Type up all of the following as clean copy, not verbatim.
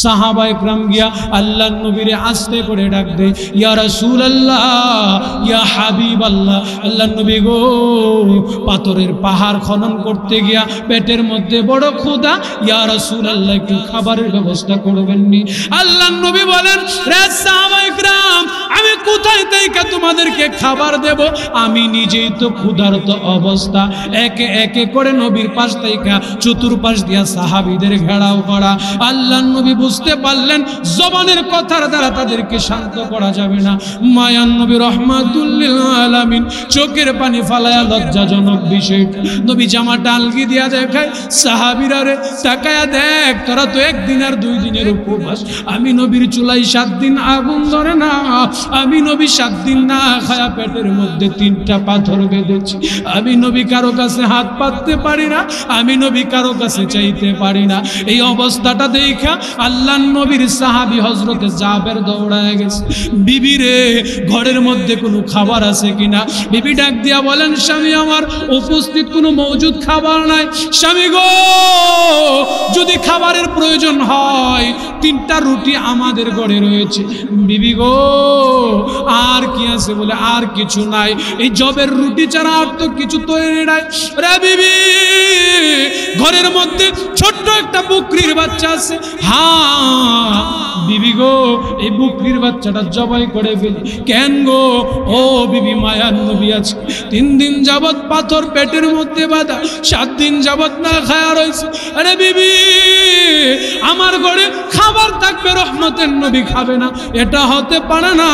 সাহাবায়ে کرام গিয়া আল্লাহর নবীরে আস্তে করে ডাক দেয়, ইয়া রাসূলুল্লাহ, ইয়া হাবিবাল্লাহ, আল্লাহর নবী গো, পাথরের পাহাড় খনন করতে গিয়া পেটের মধ্যে বড় ক্ষুধা, ইয়া রাসূলুল্লাহ একটু খাবারের ব্যবস্থা করবেন নি? আল্লাহর নবী বলেন, রে সাহাবায়ে کرام, আমি কোথায় থেকে তোমাদেরকে খাবার দেব? আমি নিজেই তো ক্ষুধার্ত অবস্থা। একে একে করে নবীর পাশ থেকে চতুর্পাশ দিয়া সাহাবীদের ঘেরাও করা। আল্লাহর নবী বুঝতে পারলেন জবানের কথার দ্বারা তাদেরকে শান্ত করা যাবে না। মায়ান নবী রহমাতুল লিল আলামিন চোখের পানি ফালায়া লজ্জাজনক বিষয়টা নবী জামাটা আলগি দিয়া দেখায়, সাহাবীরা রে তাকায়া দেখ, তোরা তো একদিন আর 2 দিনের উপবাস। আমি নবীর চুলাই 7 দিন আগুন ধরে না। আমি নবী 7 দিন না খায়া পেটের মধ্যে 3টা পাথর বেঁধেছি। আমি নবী কারো কাছে হাত পাততে পারি না। আমি নবী কারো কাছে চাইতে পারি না। এই অবস্থাটা দেখা আল্লাহর নবীর সাহাবী হযরত জাবের দৌড়ায় গেছে, বিবি রে ঘরের মধ্যে কোনো খাবার আছে কিনা? বিবি ডাক দিয়া বলেন, স্বামী আমার উপস্থিত কোনো মওজুদ খাবার নাই। স্বামী গো, যদি খাবারের প্রয়োজন হয় 3টা রুটি আমাদের ঘরে রয়েছে। বিবি গো, আর কি আছে? বলে আর কিছু নাই, এই জবের রুটি ছাড়া আর তো কিছু তৈরি নাই। রে বিবি, ঘরের মধ্যে ছোট্ট একটা বকরির বাচ্চা আছে। হ্যাঁ বিবি গো, এই বকরির বাচ্চাটা জবাই করে ফেলি। কেন গো? ও বিবি, মায়ার নবী আছে 3 দিন যাবত পাথর পেটের মধ্যে বাঁধা, 7 দিন যাবত না খায়া রয়েছে। আরে বিবি, আমার ঘরে খাবার থাকবে, রহমতের নবী খাবে না, এটা হতে পারে না।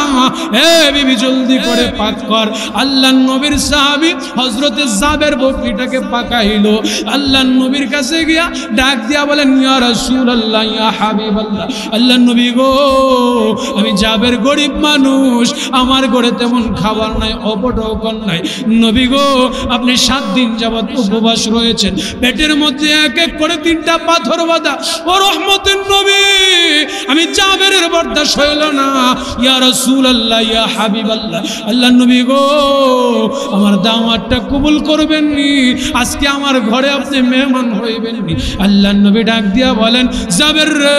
এ বিবি, জলদি করে পাক কর। আল্লাহর নবীর সাহাবী হযরত জাবের বকরিটাকে পাকাইলো। আল্লাহর নবীর কাছে গিয়া ডাক দিয়া বলেন, ইয়া রাসূলুল্লাহ, ইয়া হাবিবাল্লাহ, আল্লাহর নবী গো, আমি জাবের গরিব মানুষ, আমার ঘরে তেমন খাবার নাই, অপটকন নাই। নবী গো, আপনি 7 দিন যাবত উপবাস রয়েছেন, পেটের মধ্যে এক এক করে 3টা পাথর বাঁধা। ও রহমতের নবী, আমি জাবেরের বরদাশত হইল না। ইয়া রাসূলুল্লাহ, ইয়া হাবিবাল্লাহ, আল্লাহর নবী গো, আমার দাওয়াতটা কবুল করবেন নি? আজকে আমার ঘরে আপনি মেহমান হইবেন নি? আল্লাহর নবী ডাক দিয়া বলেন, জাবের রে,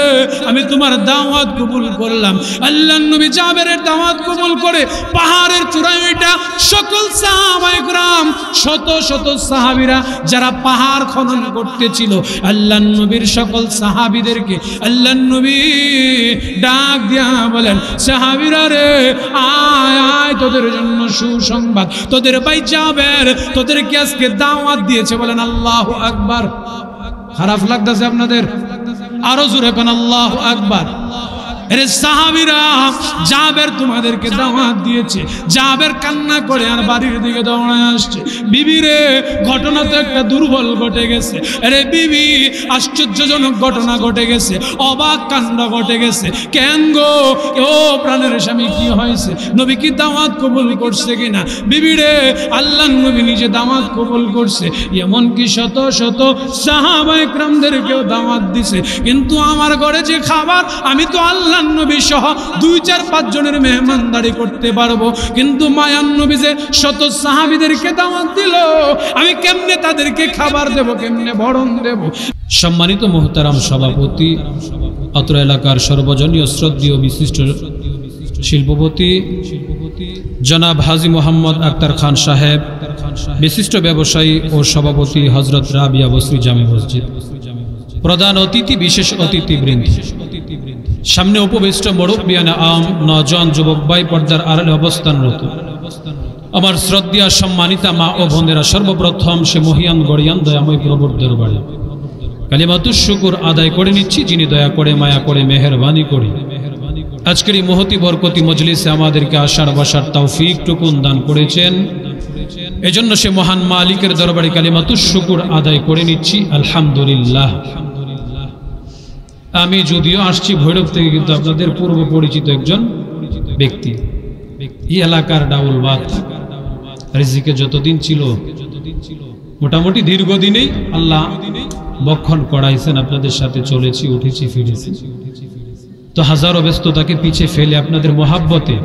আমি তোমার দাওয়াত কবুল করলাম। আল্লাহর নবী জাবেরের দাওয়াত কবুল করে পাহাড়ের চূড়ায় ওইটা সকল সাহাবায়ে کرام, শত শত সাহাবীরা যারা পাহাড় খনন করতেছিল, আল্লাহর নবীর সকল সাহাবীদেরকে আল্লাহর নবী ডাক দিয়া বলেন, সাহাবীরা রে, আয় আয়, তোদের জন্য সুসংবাদ, তোদের ভাই জাবের তোদেরকে আজকে দাওয়াত দিয়েছে। বলেন আল্লাহু আকবার। খারাপ লাগতেছে আপনাদের? আরো জোরে কোন আল্লাহু আকবার। আরে সাহাবীরা, জাবের তোমাদেরকে দাওয়াত দিয়েছে। জাবের কান্না করে আর বাড়ির দিকে দৌড়ায় আসছে। বিবি রে, ঘটনা তো একটা দুর্বল ঘটে গেছে। আরে বিবি, আশ্চর্যজনক ঘটনা ঘটে গেছে, অবাক কাণ্ড ঘটে গেছে। কেন গো? ও প্রাণের স্বামী, কি হয়েছে? নবী কি দাওয়াত কবুল করছে কিনা? বিবি রে, আল্লাহর নবী নিজে দাওয়াত কবুল করছে, এমনকি শত শত সাহাবায়ে کرامদেরকেও দাওয়াত দিছে। কিন্তু আমার ঘরে যে খাবার, আমি তো আল্লাহর নবী সহ 2-4-5 জনের মেহমানদারি করতে পারবো, কিন্তু মায়ার নবী যে শত সাহাবীদেরকে দাওয়াত দিল, আমি কেমনে তাদেরকে খাবার দেব, কেমনে ভরণ দেব? সম্মানিত মুহতারাম সভাপতি, অত্র এলাকার সর্বজনীয় শ্রদ্ধেয় বিশিষ্ট শিল্পপতি জনাব হাজী মোহাম্মদ আক্তার খান সাহেব, বিশিষ্ট ব্যবসায়ী ও সভাপতি হযরত রাবিয়া বসরি জামে মসজিদ, প্রধান অতিথি, বিশেষ অতিথিবৃন্দ, সামনে উপবিষ্ট মুরব্বিয়ানে আম, নওজোয়ান যুবক ভাই, পর্দার আড়ালে অবস্থানরত আমার শ্রদ্ধেয় সম্মানিতা মা ও বোনেরা, সর্বপ্রথম সে মহিয়ান গড়িয়ান দয়াময় প্রভুর দরবারে কালিমাতুশ শুকর আদায় করে নিচ্ছি, যিনি দয়া করে, মায়া করে, মেহেরবানি করে আজকের এই মহতি বরকতি মজলিসে আমাদেরকে আসার বসার তৌফিক টুকুন দান করেছেন। এজন্য সে মহান মালিকের দরবারে কালিমাতুশ শুকর আদায় করে নিচ্ছি, আলহামদুলিল্লাহ। আমি যদিও আসছি ভৈরব থেকে, কিন্তু আপনাদের পূর্ব পরিচিত একজন ব্যক্তি, এই এলাকার ডাউলবাদ। রিজিকে যতদিন ছিল, মোটামুটি দীর্ঘদিনেই আল্লাহ বক্ষণ করাইছেন, আপনাদের সাথে চলেছি, উঠেছি, ফিরেছি। তো হাজারো ব্যস্ততাকে পিছে ফেলে আপনাদের মহাব্বতে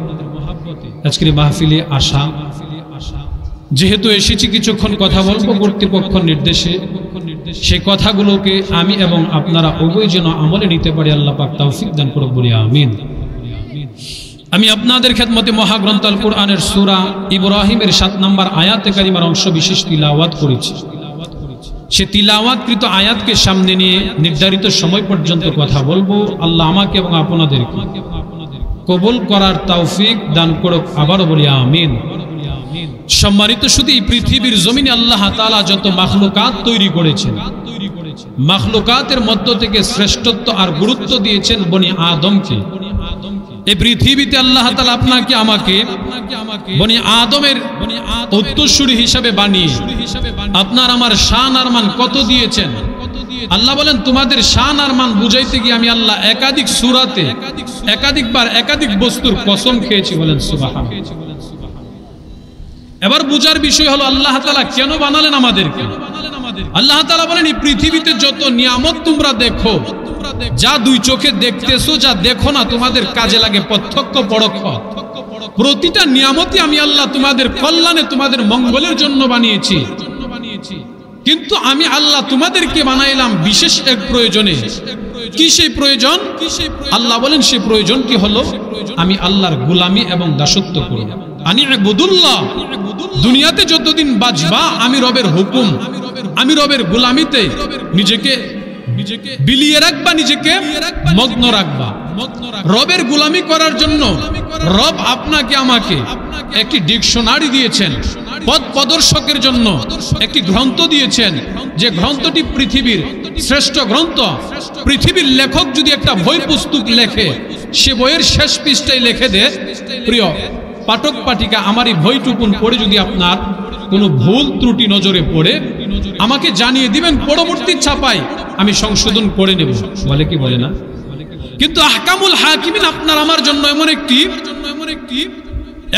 আজকের মাহফিলে আসা। যেহেতু এসেছি কিছুক্ষণ কথা বলবো, কর্তৃপক্ষ নির্দেশে সেই কথাগুলোকে আমি এবং আপনারা উভয় যেন আমলে নিতে পারি, আল্লাহ পাক তৌফিক দান করুন, বলি আমিন। আমি আপনাদের খেদমতে মহাগ্রন্থ আল কোরআনের সূরা ইব্রাহিমের 7 নম্বর আয়াতে কারিমার অংশ বিশেষ তিলাওয়াত করেছি। সে তিলাওয়াতকৃত আয়াতকে সামনে নিয়ে নির্ধারিত সময় পর্যন্ত কথা বলবো। আল্লাহ আমাকে এবং আপনাদেরকে কবুল করার তৌফিক দান করুক, আবারও বলি আমিন। সম্মানিত শুধু এই পৃথিবীর জমিনে আল্লাহ তাআলা যত মাখলুকাত তৈরি করেছেন, মাখলুকাতের মধ্য থেকে শ্রেষ্ঠত্ব আর গুরুত্ব দিয়েছেন বনি আদমকে। এই পৃথিবীতে আল্লাহ তাআলা আপনাকে আমাকে বনি আদমের উত্তরসূরি হিসাবে বানিয়ে আপনার আমার শান আর মান কত দিয়েছেন। আল্লাহ বলেন তোমাদের শান আর মান বুঝাইতে গিয়ে আমি আল্লাহ একাধিক সূরাতে একাধিকবার একাধিক বস্তুর কসম খেয়েছি, বলেন সুবহানাল্লাহ। এবার বুঝার বিষয় হলো আল্লাহ তাআলা কেন বানালেন আমাদেরকে। আল্লাহ তাআলা বলেন এই পৃথিবীতে যত নিয়ামত তোমরা দেখো, যা দুই চোখে দেখতেছো, যা দেখো না তোমাদের কাজে লাগে প্রত্যক্ষ পরোক্ষ, প্রতিটা নিয়ামতই আমি আল্লাহ তোমাদের কল্যাণে তোমাদের মঙ্গলের জন্য বানিয়েছি। কিন্তু আমি আল্লাহ তোমাদেরকে বানাইলাম বিশেষ এক প্রয়োজনে। কি সেই প্রয়োজন? আল্লাহ বলেন সেই প্রয়োজনটি হলো আমি আল্লাহর গোলামি এবং দাসত্ব করব। আনি ইবুদুল্লাহ, দুনিয়াতে যতদিন বাঁচবা আমি রবের হুকুম, আমি রবের গোলামিতে নিজেকে বিলিয়ে রাখবা, নিজেকে মগ্ন রাখবা। রবের গোলামি করার জন্য রব আপনাকে আমাকে একটি ডিকশনারি দিয়েছেন, পথ প্রদর্শকের জন্য একটি গ্রন্থ দিয়েছেন, যে গ্রন্থটি পৃথিবীর শ্রেষ্ঠ গ্রন্থ। পৃথিবীর লেখক যদি একটা বই পুস্তক লেখে, সে বইয়ের শেষ পৃষ্ঠায় লিখে দে, প্রিয় পাঠক পাঠিকা, আমার এই বইটুকুন পড়ে যদি আপনার কোনো ভুল ত্রুটি নজরে পড়ে আমাকে জানিয়ে দিবেন, পরবর্তী ছাপায় আমি সংশোধন করে নেব, বলে কি বলে না? কিন্তু আহকামুল হাকিমিন আপনার আমার জন্য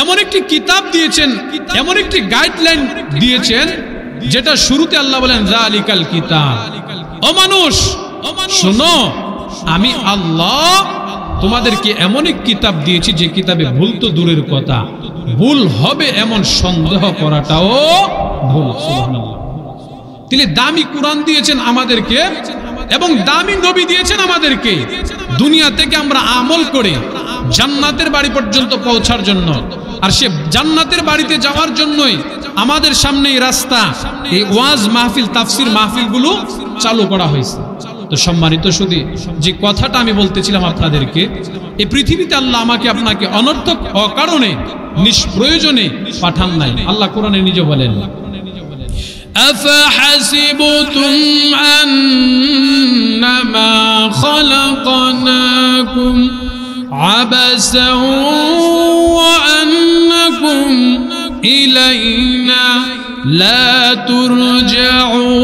এমন একটি কিতাব দিয়েছেন, এমন একটি গাইডলাইন দিয়েছেন, যেটা শুরুতে আল্লাহ বলেন যালিকাল কিতাব, ও মানুষ শোনো, আমি আল্লাহ তোমাদেরকে এমন এক কিতাব দিয়েছি যে কিতাবে ভুল তো দূরের কথা, ভুল হবে এমন সন্দেহ করাটাও ভুল। সুবহানাল্লাহ। তিনি দামি কোরআন দিয়েছেন আমাদেরকে এবং দামি নবী দিয়েছেন আমাদেরকে, দুনিয়া থেকে আমরা আমল করে জান্নাতের বাড়ি পর্যন্ত পৌঁছার জন্য। আর সে জান্নাতের বাড়িতে যাওয়ার জন্যই আমাদের সামনে এই রাস্তা, এই ওয়াজ মাহফিল, তাফসির মাহফিলগুলো চালু করা হয়েছে। তো সম্মানিত শুধু যে কথাটা আমি বলতেছিলাম আপনাদেরকে, এই পৃথিবীতে আল্লাহ আমাকে আপনাকে অনর্থক অকারণে নিষ্প্রয়োজনে পাঠান নাই। আল্লাহ কোরআনে নিজে বলেন, আফাহাসিবতুম আন্নামা খালাকনাকুম আবাসাও ওয়া আন্নাকুম ইলাইনা লা তুরজাউন।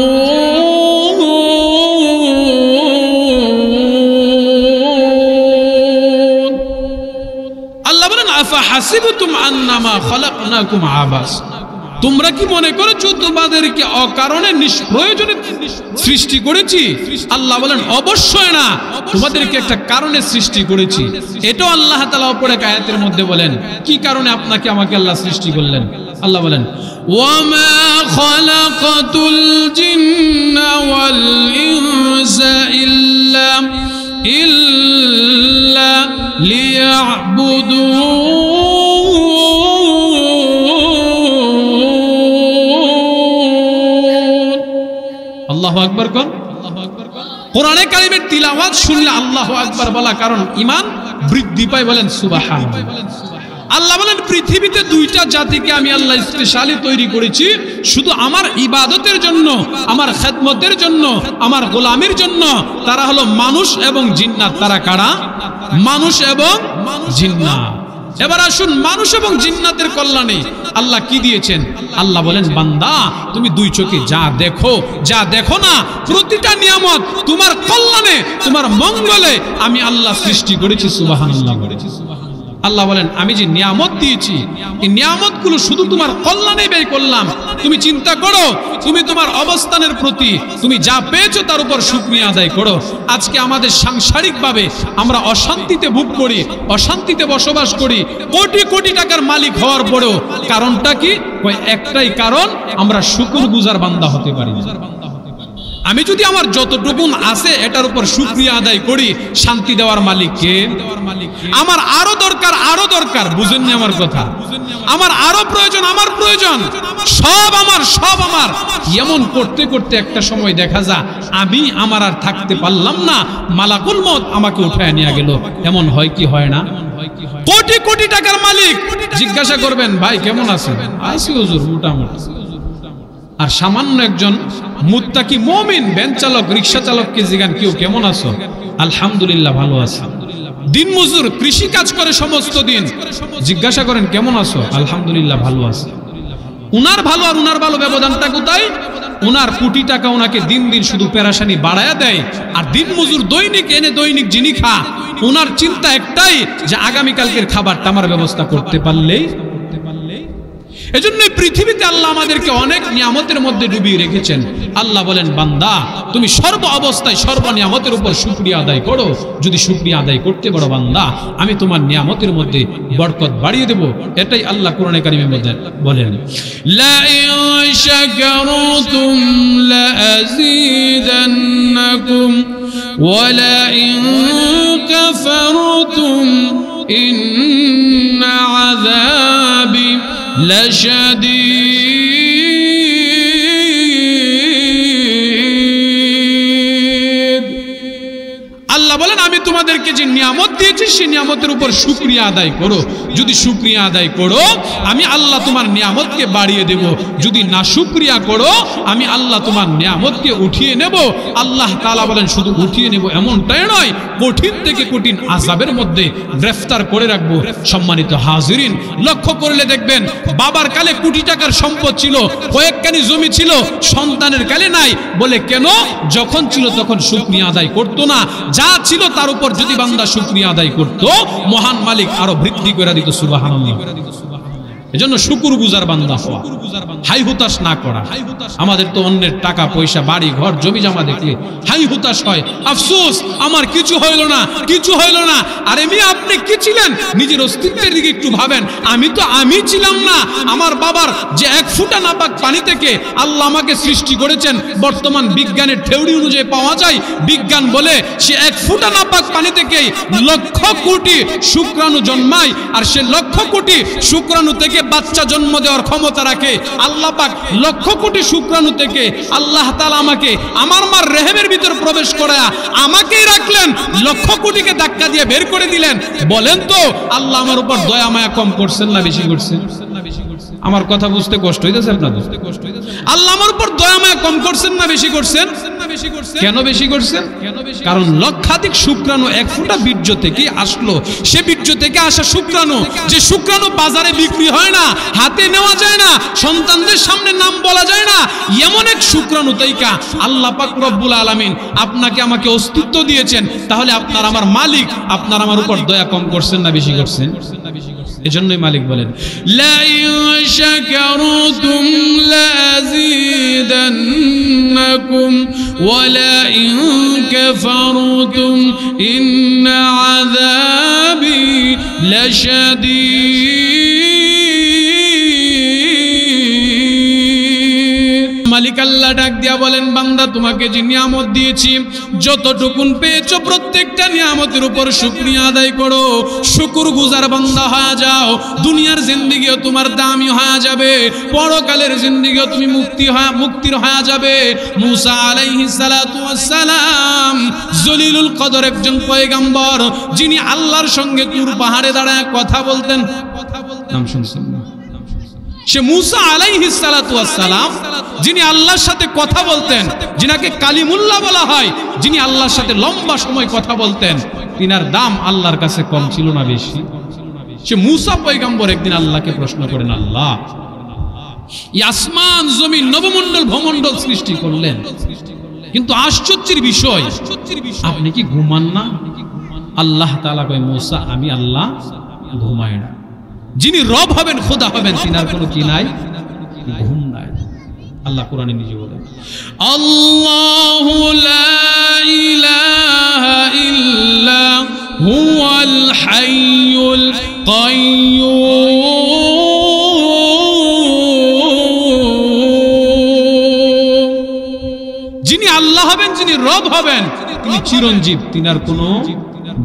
আল্লাহ বলেন আফাহাসিবতুম আন্নামা খালাকনাকুম আবাস, তোমরা কি মনে করেছো তোমাদেরকে অকারণে নিষ্প্রয়োজনে সৃষ্টি করেছি? আল্লাহ বলেন অবশ্যই না, তোমাদেরকে একটা কারণে সৃষ্টি করেছি। এটাও আল্লাহ তাআলা অপর এক আয়াতের মধ্যে বলেন কি কারণে আপনাকে আমাকে আল্লাহ সৃষ্টি করলেন। আল্লাহ বলেন ওয়ামা খালাকাতুল জিন্না ওয়াল ইনসা ইল্লা লিয়াবুদুন। আল্লাহু আকবার কোন? কোরআনে কারিমের তিলাওয়াত শুনলে আল্লাহু আকবার বলা কারণ ঈমান বৃদ্ধি পায়, বলেন সুবহানাল্লাহ। আল্লাহ বলেন পৃথিবীতে দুইটা জাতিকে আমি আল্লাহ স্পেশালি তৈরি করেছি শুধু আমার ইবাদতের জন্য, আমার খেদমতের জন্য, আমার গোলামির জন্য। তারা হলো মানুষ এবং জিন্নাত। তারা কারা? মানুষ এবং জিন্নাত। এবার আসুন মানুষ এবং জিন্নাতের কল্যাণে আল্লাহ কি দিয়েছেন। আল্লাহ বলেন বান্দা তুমি দুই চোখে যা দেখো, যা দেখো না, প্রতিটা নিয়ামত তোমার কল্যাণে, তোমার মঙ্গলে আমি আল্লাহ সৃষ্টি করেছি। সুবহানাল্লাহ। আল্লাহ বলেন আমি যে নিয়ামত দিয়েছি, এই নিয়ামতগুলো শুধু তোমার কল্যাণে ব্যয় করলাম। তুমি চিন্তা করো, তুমি তোমার অবস্থানের প্রতি তুমি যা পেয়েছো তার উপর শুকরিয়া আদায় করো। আজকে আমাদের সাংসারিকভাবে আমরা অশান্তিতে ভোগ করি, অশান্তিতে বসবাস করি, কোটি কোটি টাকার মালিক হওয়ার পরেও কারণটা কি? একটাই কারণ, আমরা শুকরগুজার বান্দা হতে পারি না। আমি যদি আমার যতটুকু আছে এটার উপর শুকরিয়া আদায় করি, শান্তি দেওয়ার মালিক কে? আমার আরো দরকার, বুঝেননি আমার কথা? আমার আরো প্রয়োজন, সব আমার এমন করতে করতে একটা সময় দেখা যায় আমি আমার আর থাকতে পারলাম না, মালাকুল মউত আমাকে উঠায় নিয়ে গেল। এমন হয় কি হয় না? কোটি কোটি টাকার মালিক জিজ্ঞাসা করবেন, ভাই কেমন আছেন? আছি হুজুর মোটামুটি। আর সামান্য একজন মুত্তাকি মুমিন ভ্যান চালক, রিকশা চালককে জিজ্ঞান, কেউ কেমন আছো? আলহামদুলিল্লাহ ভালো আছি। দিন মজুর, কৃষি কাজ করে সমস্ত দিন, জিজ্ঞাসা করেন কেমন আছো? আলহামদুলিল্লাহ ভালো আছি। উনার ভালো আর উনার ভালো ব্যবধানটা কোথায়? উনার কোটি টাকা উনাকে দিন দিন শুধু পেরেশানি বাড়ায়া দেয়, আর দিন মজুর দৈনিক এনে দৈনিক যিনি খা, উনার চিন্তা একটাই যে আগামীকালকের খাবারটা আমার ব্যবস্থা করতে পারলেই। এজন্য পৃথিবীতে আল্লাহ আমাদেরকে অনেক নিয়ামতের মধ্যে ডুবিয়ে রেখেছেন। আল্লাহ বলেন, বান্দা তুমি সর্ব অবস্থায় সর্ব নিয়ামতের উপর শুকরিয়া আদায় করো। যদি শুকরিয়া আদায় করতে পারো বান্দা, আমি তোমার নিয়ামতের মধ্যে বরকত বাড়িয়ে দেব। এটাই আল্লাহ কোরআনে কারিমের মধ্যে বলেন, লা ইন শাকারতুম লা আযীদান্নাকুম ওয়া লা ইন কাফারতুম ইন্না আযাবি লাশাদীদ। আল্লাহ বলেন, আমি তোমাদেরকে যে নিয়ামত দিয়েছি সেই নিয়ামতের উপর শুকরিয়া আদায় করো। যদি শুকরিয়া আদায় করো, আমি আল্লাহ তোমার নিয়ামতকে বাড়িয়ে দেব। যদি না শুকরিয়া করো, আমি আল্লাহ তোমার নিয়ামতকে উঠিয়ে নেব। আল্লাহ তাআলা বলেন, শুধু উঠিয়ে নেব এমনটাই নয়, কঠিন থেকে কঠিন আযাবের মধ্যে গ্রেফতার করে রাখবো। সম্মানিত হাজিরিন, লক্ষ্য করলে দেখবেন, বাবার কালে কোটি টাকার সম্পদ ছিল, কয়েকখানি জমি ছিল, সন্তানের কালে নাই। বলে কেন? যখন ছিল তখন শুকরিয়া আদায় করতো না। যা ছিল তার উপর যদি বান্দা শুকরিয়া আদায় করত, মহান মালিক আরো বৃদ্ধি করে দিত। সুবহানাল্লাহ। এজন্য শুকরগুজার বান্দা হওয়া, হাই হুতাশ না করা। আমাদের তো অন্যের টাকা পয়সা, বাড়ি ঘর, জমি জমা দেখলে হাই হুতাশ হয়, আফসোস আমার কিছু হইল না। আরে মিয়া, আপনি কি ছিলেন? নিজের অস্তিত্বের দিকে একটু ভাবেন। আমি ছিলাম না। আমার বাবার যে এক ফুটা নাপাক পানি থেকে আল্লাহ আমাকে সৃষ্টি করেছেন, বর্তমান বিজ্ঞানের থিওরি অনুযায়ী পাওয়া যায়, বিজ্ঞান বলে সে এক ফুটা নাপাক পানি থেকেই লক্ষ কোটি শুক্রাণু জন্মায়, আর সে লক্ষ কোটি শুক্রাণু থেকে বাচ্চা জন্ম দেওয়ার ক্ষমতা রাখে। আল্লাহ পাক লক্ষ কোটি শুক্রাণু থেকে আল্লাহ তাআলা আমাকে আমার মার রেহেমের ভিতর প্রবেশ করায়া আমাকেই রাখলেন, লক্ষ কোটিকে ধাক্কা দিয়ে বের করে দিলেন। বলেন তো আল্লাহ আমার উপর দয়া মায়া কম করছেন না বেশি করছেন? আমার কথা বুঝতে কষ্ট হইতেছে আপনাদের? আল্লাহ আমার উপর দয়া মায়া কম করছেন না বেশি করছেন? কেন বেশি করছেন? কারণ লক্ষাধিক শুক্রাণু এক ফোঁটা বীর্য থেকে আসলো। সে বীর্য থেকে আসা শুক্রাণু, যে শুক্রাণু বাজারে বিক্রি হয় না, হাতে নেওয়া যায় না, সন্তানদের সামনে নাম বলা যায় না, এমন এক শুক্রাণু তাইকা আল্লাহ পাক রব্বুল আলামিন আপনাকে আমাকে অস্তিত্ব দিয়েছেন। তাহলে আপনার আমার মালিক আপনার আমার উপর দয়া কম করছেন না বেশি করছেন? এজন্যই মালিক বলেন, লা ইন শাকারতুম লাযীদান্নাকুম ওয়া লা ইন কাফারতুম ইন্না আযাবি লাশাদীদ। মালিক আল্লাহ ডাক দিয়া বলেন, বান্দা তোমাকে যে নিয়ামত দিয়েছি, যতটুকুন পেয়েছো প্রত্যেকটা নিয়ামতের উপর শুকরিয়া আদায় করো। শুকরগুজার বান্দা হয়ে যাও। দুনিয়ার জিন্দেগিও তোমার দামি হয়ে যাবে, পরকালের জিন্দেগিও তুমি মুক্তির হয়ে যাবে। মুসা আলাইহিস সালাতু ওয়াস সালাম জলিলুল কদর একজন পয়গম্বর, যিনি আল্লাহর সঙ্গে তুর পাহাড়ে দাঁড়ায় কথা বলতেন। নাম শুনছেন না? সে মুসা আলাইহিস সালাতু ওয়াস সালাম, যিনি আল্লাহর সাথে কথা বলতেন, যিনাকে কালিমুল্লাহ বলা হয়, যিনি আল্লাহর সাথে লম্বা সময় কথা বলতেন, তিনার দাম আল্লাহর কাছে কম ছিল না বেশি? সে মুসা পয়গম্বর একদিন আল্লাহকে প্রশ্ন করেন, আল্লাহ এই আসমান জমিন নবমণ্ডল ভূমণ্ডল সৃষ্টি করলেন, কিন্তু আশ্চর্যের বিষয় আপনি কি ঘুমান না? আল্লাহ তাআলা কয়, মুসা আমি আল্লাহ ঘুমাই না। যিনি রব হবেন, খোদা হবেন, তিনার কোনো কি নাই? ঘুম নাই। আল্লাহ কোরআনে নিজে বলেন, আল্লাহু লা ইলাহা ইল্লা হুয়াল হাইয়ুল কাইয়্যুম। যিনি আল্লাহ আল্লাহ হবেন, যিনি রব হবেন, তিনি চিরঞ্জীব, তিনার কোনো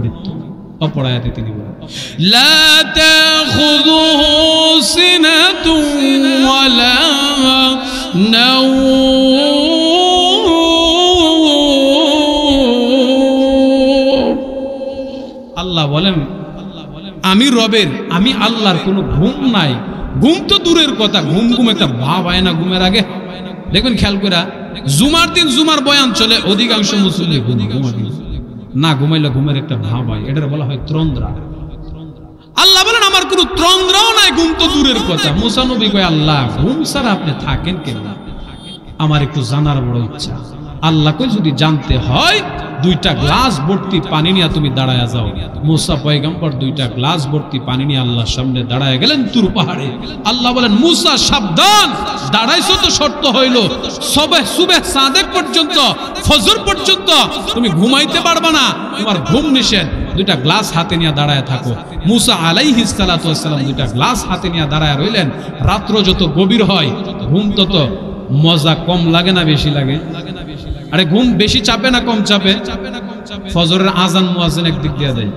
মৃত্যু নেই। অপর আয়াতে তিনি বলেন লা তাখুযুহু সিনাতুন ওয়ালা নাওম। আল্লাহ বলেন আমি রবের, আমি আল্লাহর কোনো ঘুম নাই। ঘুম তো দূরের কথা, ঘুম একটা ভাব হয় না ঘুমের আগে। দেখবেন খেয়াল করে, জুমার দিন জুমার বয়ান চলে, অধিকাংশ মুসল্লি না ঘুমাইলে ঘুমের একটা ভাব হয়, এটার বলা হয় তন্দ্রা। আল্লাহ বলেন আমার কোনো তন্দ্রাও নাই, ঘুম তো দূরের কথা। মুসা নবী কয় আল্লাহ ঘুম ছাড়া আপনি থাকেন কেন? আমার একটু জানার বড় ইচ্ছা। আল্লাহ কই যদি জানতে হয় দুইটা গ্লাস ভর্তি পানি নিয়ে তুমি দাঁড়ায় যাও। মুসা পয়গম্বর দুইটা গ্লাস ভর্তি পানি নিয়ে আল্লাহর সামনে দাঁড়ায় গেলেন তুর পাহাড়ে। আল্লাহ বলেন মুসা সাবধান, দাঁড়াইছো তো শর্ত হইল সুবহ সাদেক পর্যন্ত, ফজর পর্যন্ত তুমি ঘুমাইতে পারবা না, তোমার ঘুম নিষেধ। দুইটা গ্লাস হাতে নিয়ে দাঁড়ায় থাকো। মুসা আলাইহিস সালাতু ওয়াস সালাম দুইটা গ্লাস হাতে নিয়ে দাঁড়ায় রইলেন। রাত্র যত গভীর হয় ঘুম তত মজা কম লাগে না বেশি লাগে? আরে ঘুম বেশি চাপে না কম চাপে? ফজরের আজান মুয়াজ্জিন একদিক দিয়ে দেয়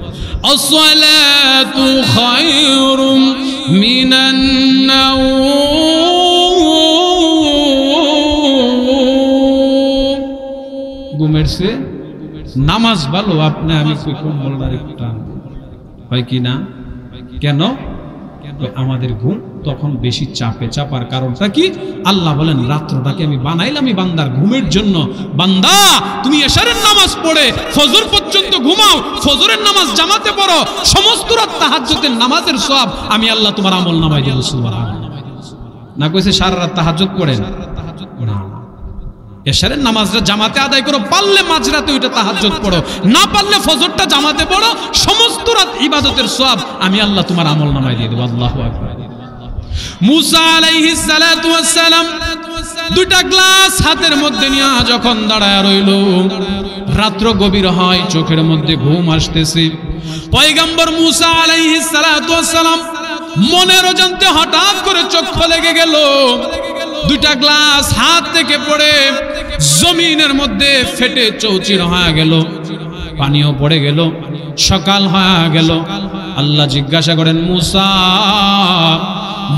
আসসালাতু খায়রুম মিনান নাওম। ঘুমের চেয়ে নামাজ ভালো। আপনি আমি কই কম্বলদার একটু হয় কি না? কেন? আমাদের ঘুম তখন বেশি চাপার কারণটা কি? আল্লাহ বলেন রাত্রটাকে আমি বানাইলাম বান্দার ঘুমের জন্য। বান্দা তুমি এশারের নামাজ পড়ে ফজর পর্যন্ত ঘুমাও, ফজরের নামাজ জামাতে পড়ো, সমস্ত রাত তাহাজ্জুদের নামাজের সওয়াব আমি আল্লাহ তোমার আমলনামায় দেব। সুবহানাল্লাহ। না কইছে সারা রাত তাহাজ্জুদ পড়েন? না, এশারের নামাজটা জামাতে আদায় করো, পারলে মাঝরাতে ওইটা তাহাজ্জুদ পড়ো, না পারলে ফজরটা জামাতে পড়ো, সমস্ত রাত ইবাদতের সওয়াব আমি আল্লাহ তোমার আমলনামায় দিয়ে দেব। আল্লাহু আকবার। মুসা আলাইহিস সালাতু ওয়াস সালাম দুইটা গ্লাস হাতের মধ্যে নিয়ে যখন দাঁড়ায় রইল, রাত্র গভীর হয়, চোখের মধ্যে ঘুম আসতেছে। পয়গম্বর মুসা আলাইহিস সালাতু ওয়াস সালাম মনের অজান্তে হঠাৎ করে চক্ষু লেগে গেল। দুইটা গ্লাস হাত থেকে পড়ে জমিনের মধ্যে ফেটে চৌচির হয়ে গেল, পানিও পড়ে গেল, সকাল হয়ে গেল। আল্লাহ জিজ্ঞাসা করেন মুসা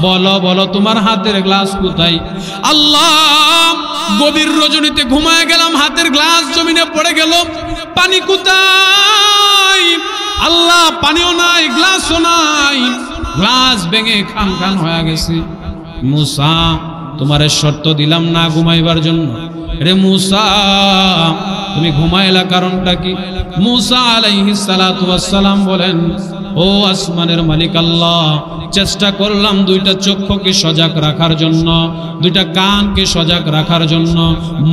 বলো বলো তোমার হাতের গ্লাস কোথায়? আল্লাহ গভীর রজনীতে ঘুমায় গেলাম, হাতের গ্লাস জমিনে পড়ে গেল, পানি কোথায়? আল্লাহ পানিও নাই, গ্লাসও নাই, গ্লাস ভেঙে খান খান হয়ে গেছে। মুসা তোমার শর্ত দিলাম না ঘুমাইবার জন্য, রে মুসা তুমি ঘুমাইলা কারণটা কি? মুসা আলাইহিস সালাতু ওয়াস সালাম বলেন ও আসমানের মালিক আল্লাহ, চেষ্টা করলাম দুইটা চক্ষুকে সজাগ রাখার জন্য, দুইটা কানকে সজাগ রাখার জন্য,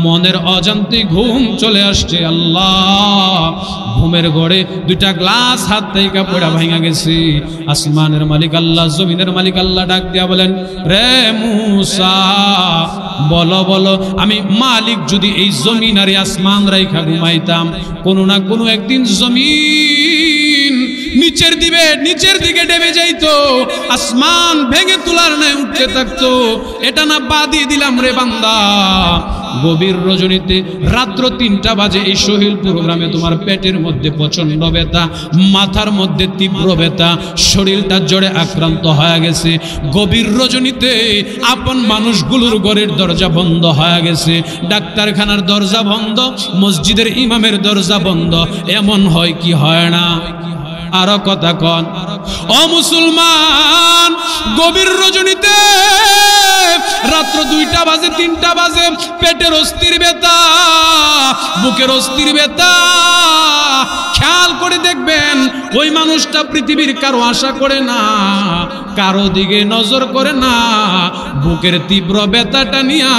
মনের অজান্তে ঘুম চলে আসছে। আল্লাহ ঘুমের ঘরে দুইটা গ্লাস হাত থেকে পড়া ভাঙা গেছে। আসমানের মালিক আল্লাহ, জমিনের মালিক আল্লাহ ডাক দিয়া বলেন রে মুসা বলো বলো আমি মালিক যদি এই জমিন আর আসমান রাইখা ঘুমাইতাম, কোনো না কোনো একদিন জমিন নিচের দিকে ডেবে যাইতো, আসমান ভেঙে তোলার নাই উঠতে থাকতো। এটা না বাদি দিলাম রে বান্দা। গভীর রজনীতে রাত্র 3টা বাজে এই শহীদ প্রোগ্রামে তোমার পেটের মধ্যে প্রচন্ড ব্যথা, মাথার মধ্যে তীব্র ব্যথা, শরীরটা জ্বরে আক্রান্ত হয়ে গেছে। গভীর রজনীতে আপন মানুষগুলোর ঘরের দরজা বন্ধ হয়ে গেছে, ডাক্তারখানার দরজা বন্ধ, মসজিদের ইমামের দরজা বন্ধ। এমন হয় কি হয় না? আরো কথা কন ও মুসলমান, গভীর রজনীতে রাত্র 2টা বাজে 3টা বাজে পেটের অস্থির ব্যথা, বুকের অস্থির ব্যথা। খেয়াল করে দেখবেন ওই মানুষটা পৃথিবীর কারো আশা করে না, কারো দিকে নজর করে না। বুকের তীব্র ব্যথাটা নিয়া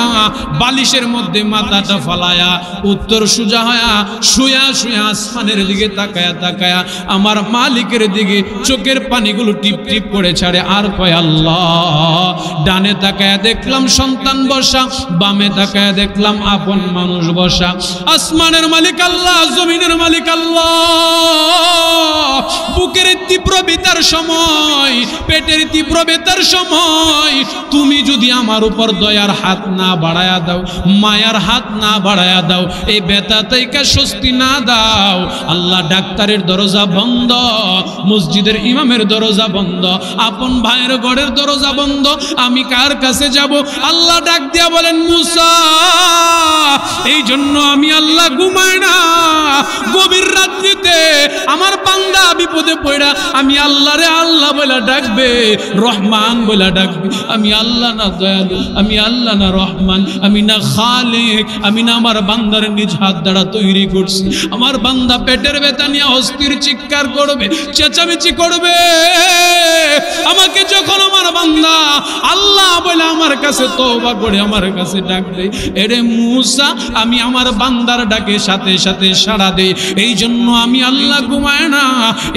বালিশের মধ্যে মাথাটা ফালায়া উত্তর সোজা হয়া শুয়া শুয়া আসমানের দিকে তাকায়া তাকায়া আমার মালিকের দিকে চোখের পানিগুলো টিপ টিপ করে ছাড়ে আর কয় আল্লাহ। ডানে তাকায়া দেখলাম সন্তান বসা, বামে তাকায়া দেখলাম আপন মানুষ বসা। আসমানের মালিক আল্লাহ, জমিনের মালিক আল্লাহ বুকের তীব্র ব্যথার সময়, পেটের তীব্র ব্যথার সময় তুমি যদি আমার উপর দয়ার হাত না বাড়ায়া দাও, মায়ার হাত না বাড়ায়া দাও, এই ব্যথা থেকে স্বস্তি না দাও, আল্লাহ ডাক্তারের দরজা বন্ধ, মসজিদের ইমামের দরজা বন্ধ, আপন ভাইয়ের ঘরের দরজা বন্ধ, আমি কার কাছে যাব? আল্লাহ ডাক দিয়া বলেন মুসা, এই জন্য আমি আল্লাহ ঘুমাই না। গভীর রাত্রিতে আমার বান্দা বিপদে পড়া আমি আল্লাহরে আল্লাহ বলে ডাকবে, রহমান বলে ডাকবে। আমি আল্লাহ না দয়ালু, আমি আল্লাহ না রহমান, আমি না খালিক, আমি না আমার বান্দার নিজ হাত দ্বারা তৈরি করছি। আমার বান্দা পেটের ব্যথা নিয়ে অস্থির চিৎকার করবে, চেঁচামেচি করবে। আমাকে যখন আমার বান্দা আল্লাহ বলে আমার কাছে তওবা করে আমার কাছে ডাক দেয়, এরে মুসা আমি আমার বান্দার ডাকে সাথে সাথে সাড়া দেই। এই জন্য আমি আল্লাহ ঘুমায় না।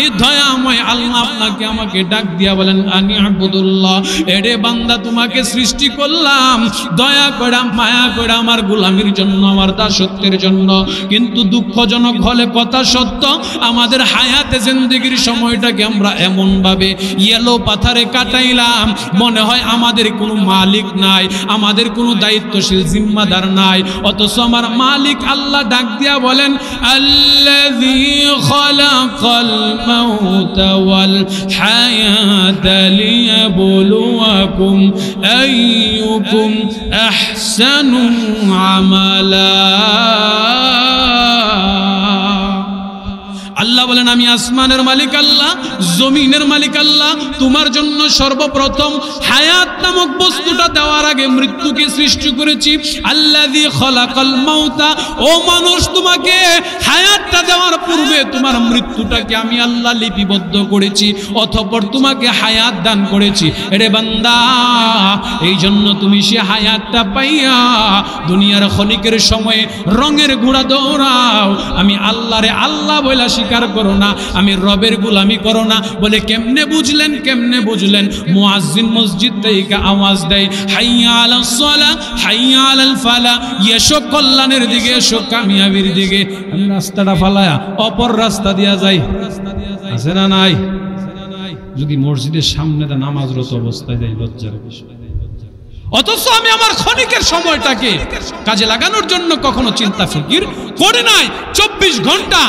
এই দয়াময় আল্লাহ আপনাকে আমাকে ডাক দিয়া বলেন আনি আবুদুল্লাহ, এরে বান্দা তোমাকে সৃষ্টি করলাম দয়া করে মায়া করে আমার গোলামির জন্য, আমার দাসত্বের জন্য। কিন্তু দুঃখজনক হলে কথা সত্য, আমাদের হায়াতে জিন্দেগির সময়টাকে আমরা এমন ভাবে ইয়েলো পাথারে কাটাইলাম, মনে হয় আমাদের কোনো মালিক নাই, আমাদের কোনো দায়িত্বশীল জিম্মাদার নাই। অথচ আমার মালিক আল্লাহ ডাক দিয়া বলেন আল্লাযী খালাকাল মাউতা ওয়াল হায়াতা লিয়াবলুয়াকুম আইয়ুকুম আহসানু আমালা। আল্লাহ বলেন আমি আসমানের মালিক আল্লাহ, জমিনের মালিক আল্লাহ। তোমার জন্য সর্বপ্রথম হায়াত নামক বস্তুটা দেওয়ার আগে মৃত্যুকে সৃষ্টি করেছি। আল্লাযী খালাকাল মাউতা, ও মানুষ তোমাকে হায়াতটা দেওয়ার পূর্বে তোমার মৃত্যুটাকে আমি আল্লাহ লিপিবদ্ধ করেছি, অতঃপর তোমাকে হায়াত দান করেছি। এরে বান্দা, এই জন্য তুমি সে হায়াতটা পাইয়া দুনিয়ার ক্ষণিকের সময়ে রঙের ঘোড়া দৌড়াও। আমি আল্লাহরে আল্লাহ বলে স্বীকার করো না, আমি রবের গোলামি করো না। বলে কেমনে বুঝলেন? কেমনে বুঝলেন? মুয়াজ্জিন মসজিদ থেকে আওয়াজ দেয় হাইয়া আলাস সালাহ হাইয়া আলাল ফালাহ, এসো কল্যাণের দিকে, এসো কামিয়াবির দিকে। আমি রাস্তাটা ফালায়া অপর রাস্তা দিয়া যাই, আছে না নাই? যদি মসজিদের সামনে নামাজরত অবস্থায় যাই, লজ্জার বিষয়। অথচ আমি আমার ক্ষণিকের সময়টাকে কাজে লাগানোর জন্য কখনো চিন্তা ফিকির করে নাই। 24 ঘন্টা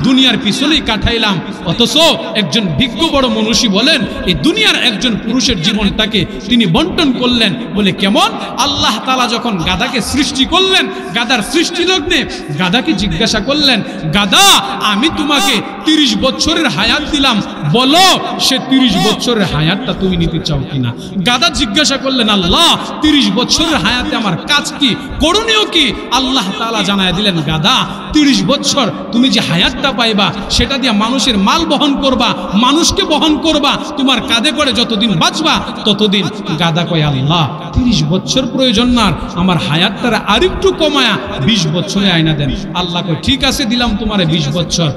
দুনিয়ার পিছনেই কাটাইলাম। অথচ একজন বিজ্ঞ বড় মনীষী বলেন এই দুনিয়ার একজন পুরুষের জীবনটাকে তিনি বন্টন করলেন। বলে কেমন? আল্লাহ তাআলা যখন গাধাকে সৃষ্টি করলেন, গাধার সৃষ্টি লগ্নে গাধাকে জিজ্ঞাসা করলেন, গাধা আমি তোমাকে 30 বছরের হায়াত দিলাম, বলো সে 30 বছরের হায়াতটা তুমি নিতে চাও কিনা? গাধা জিজ্ঞাসা করলেন, আল্লাহ 30 বছরের হায়াতে আমার কাজ কি, করণীয় কি? আল্লাহ তাআলা জানায় দিলেন, গাধা 30 বছর তুমি যে হায়াতটা পাইবা সেটা দিয়ে মানুষের মাল বহন করবা, মানুষকে বহন করবা, তোমার কাঁধে করে যতদিন বাঁচবা ততদিন। গাধা কয়, আল্লাহ 30 বছর প্রয়োজন না, আমার হায়াতটা আরেকটু কমায়া 20 বছরে আয়না দেন। আল্লাহ কয় ঠিক আছে, দিলাম তোমারে 20 বছর।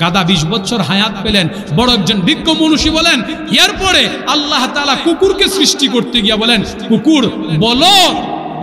গাধা 20 বছর হায়াত পেলেন। বড় একজন বিজ্ঞ মনীষী বলেন এরপরে আল্লাহ তাআলা কুকুরকে সৃষ্টি করতে গিয়া বলেন, কুকুর বলো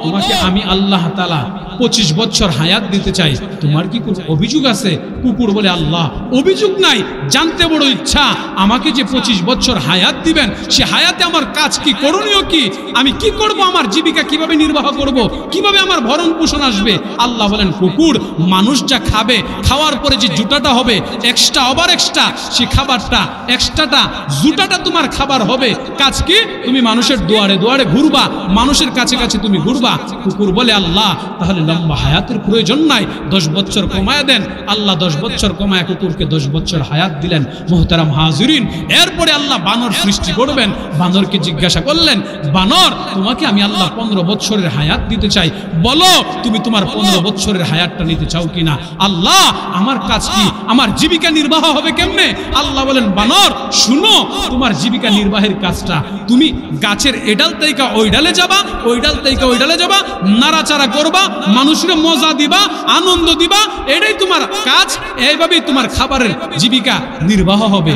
তোমাকে আমি আল্লাহ তাআলা 25 বছর হায়াত দিতে চাই, তোমার কি কোনো অভিযোগ আছে? কুকুর বলে, আল্লাহ অভিযোগ নাই, জানতে বড় ইচ্ছা, আমাকে যে 25 বছর হায়াত দিবেন সে হায়াতে আমার কাজ কি, করণীয় কি, আমি কি করব, আমার জীবিকা কিভাবে নির্বাহ করব, কিভাবে আমার ভরণ পোষণ আসবে? আল্লাহ বলেন, কুকুর মানুষ যা খাবে, খাওয়ার পরে যে জুটাটা হবে এক্সট্রা, ওভার এক্সট্রা, সে খাবারটা এক্সট্রাটা জুটাটা তোমার খাবার হবে। কাজ কি? তুমি মানুষের দুয়ারে দুয়ারে ঘুরবা, মানুষের কাছে কাছে তুমি ঘুরবা। কুকুর বলে, আল্লাহ তাহলে লম্বা হায়াতের প্রয়োজন নাই, 10 বছর কমায় দেন। আল্লাহ 10 বছর কমায় কুকুরকে 10 বছর হায়াত দিলেন। মুহতারাম হাজিরিন, এরপরে আল্লাহ বানর সৃষ্টি করবেন। বানরকে জিজ্ঞাসা করলেন, বানর তোমাকে আমি আল্লাহ 15 বছরের হায়াত দিতে চাই, বলো তুমি তোমার 15 বছরের হায়াতটা নিতে চাও কিনা? আল্লাহ আমার কাজ কি, আমার জীবিকা নির্বাহ হবে কেমনে? আল্লাহ বলেন, বানর শুনো, তোমার জীবিকা নির্বাহের কাজটা তুমি গাছের এডাল থেকে ওই ডালে যাবা, ওই ডাল থেকে ওই ডালে যাবা, নাড়াচাড়া করবা, মানুষের মজা দিবা, আনন্দ দিবা, এটাই তোমার কাজ। এইভাবেই তোমার খাবারের জীবিকা নির্বাহ হবে।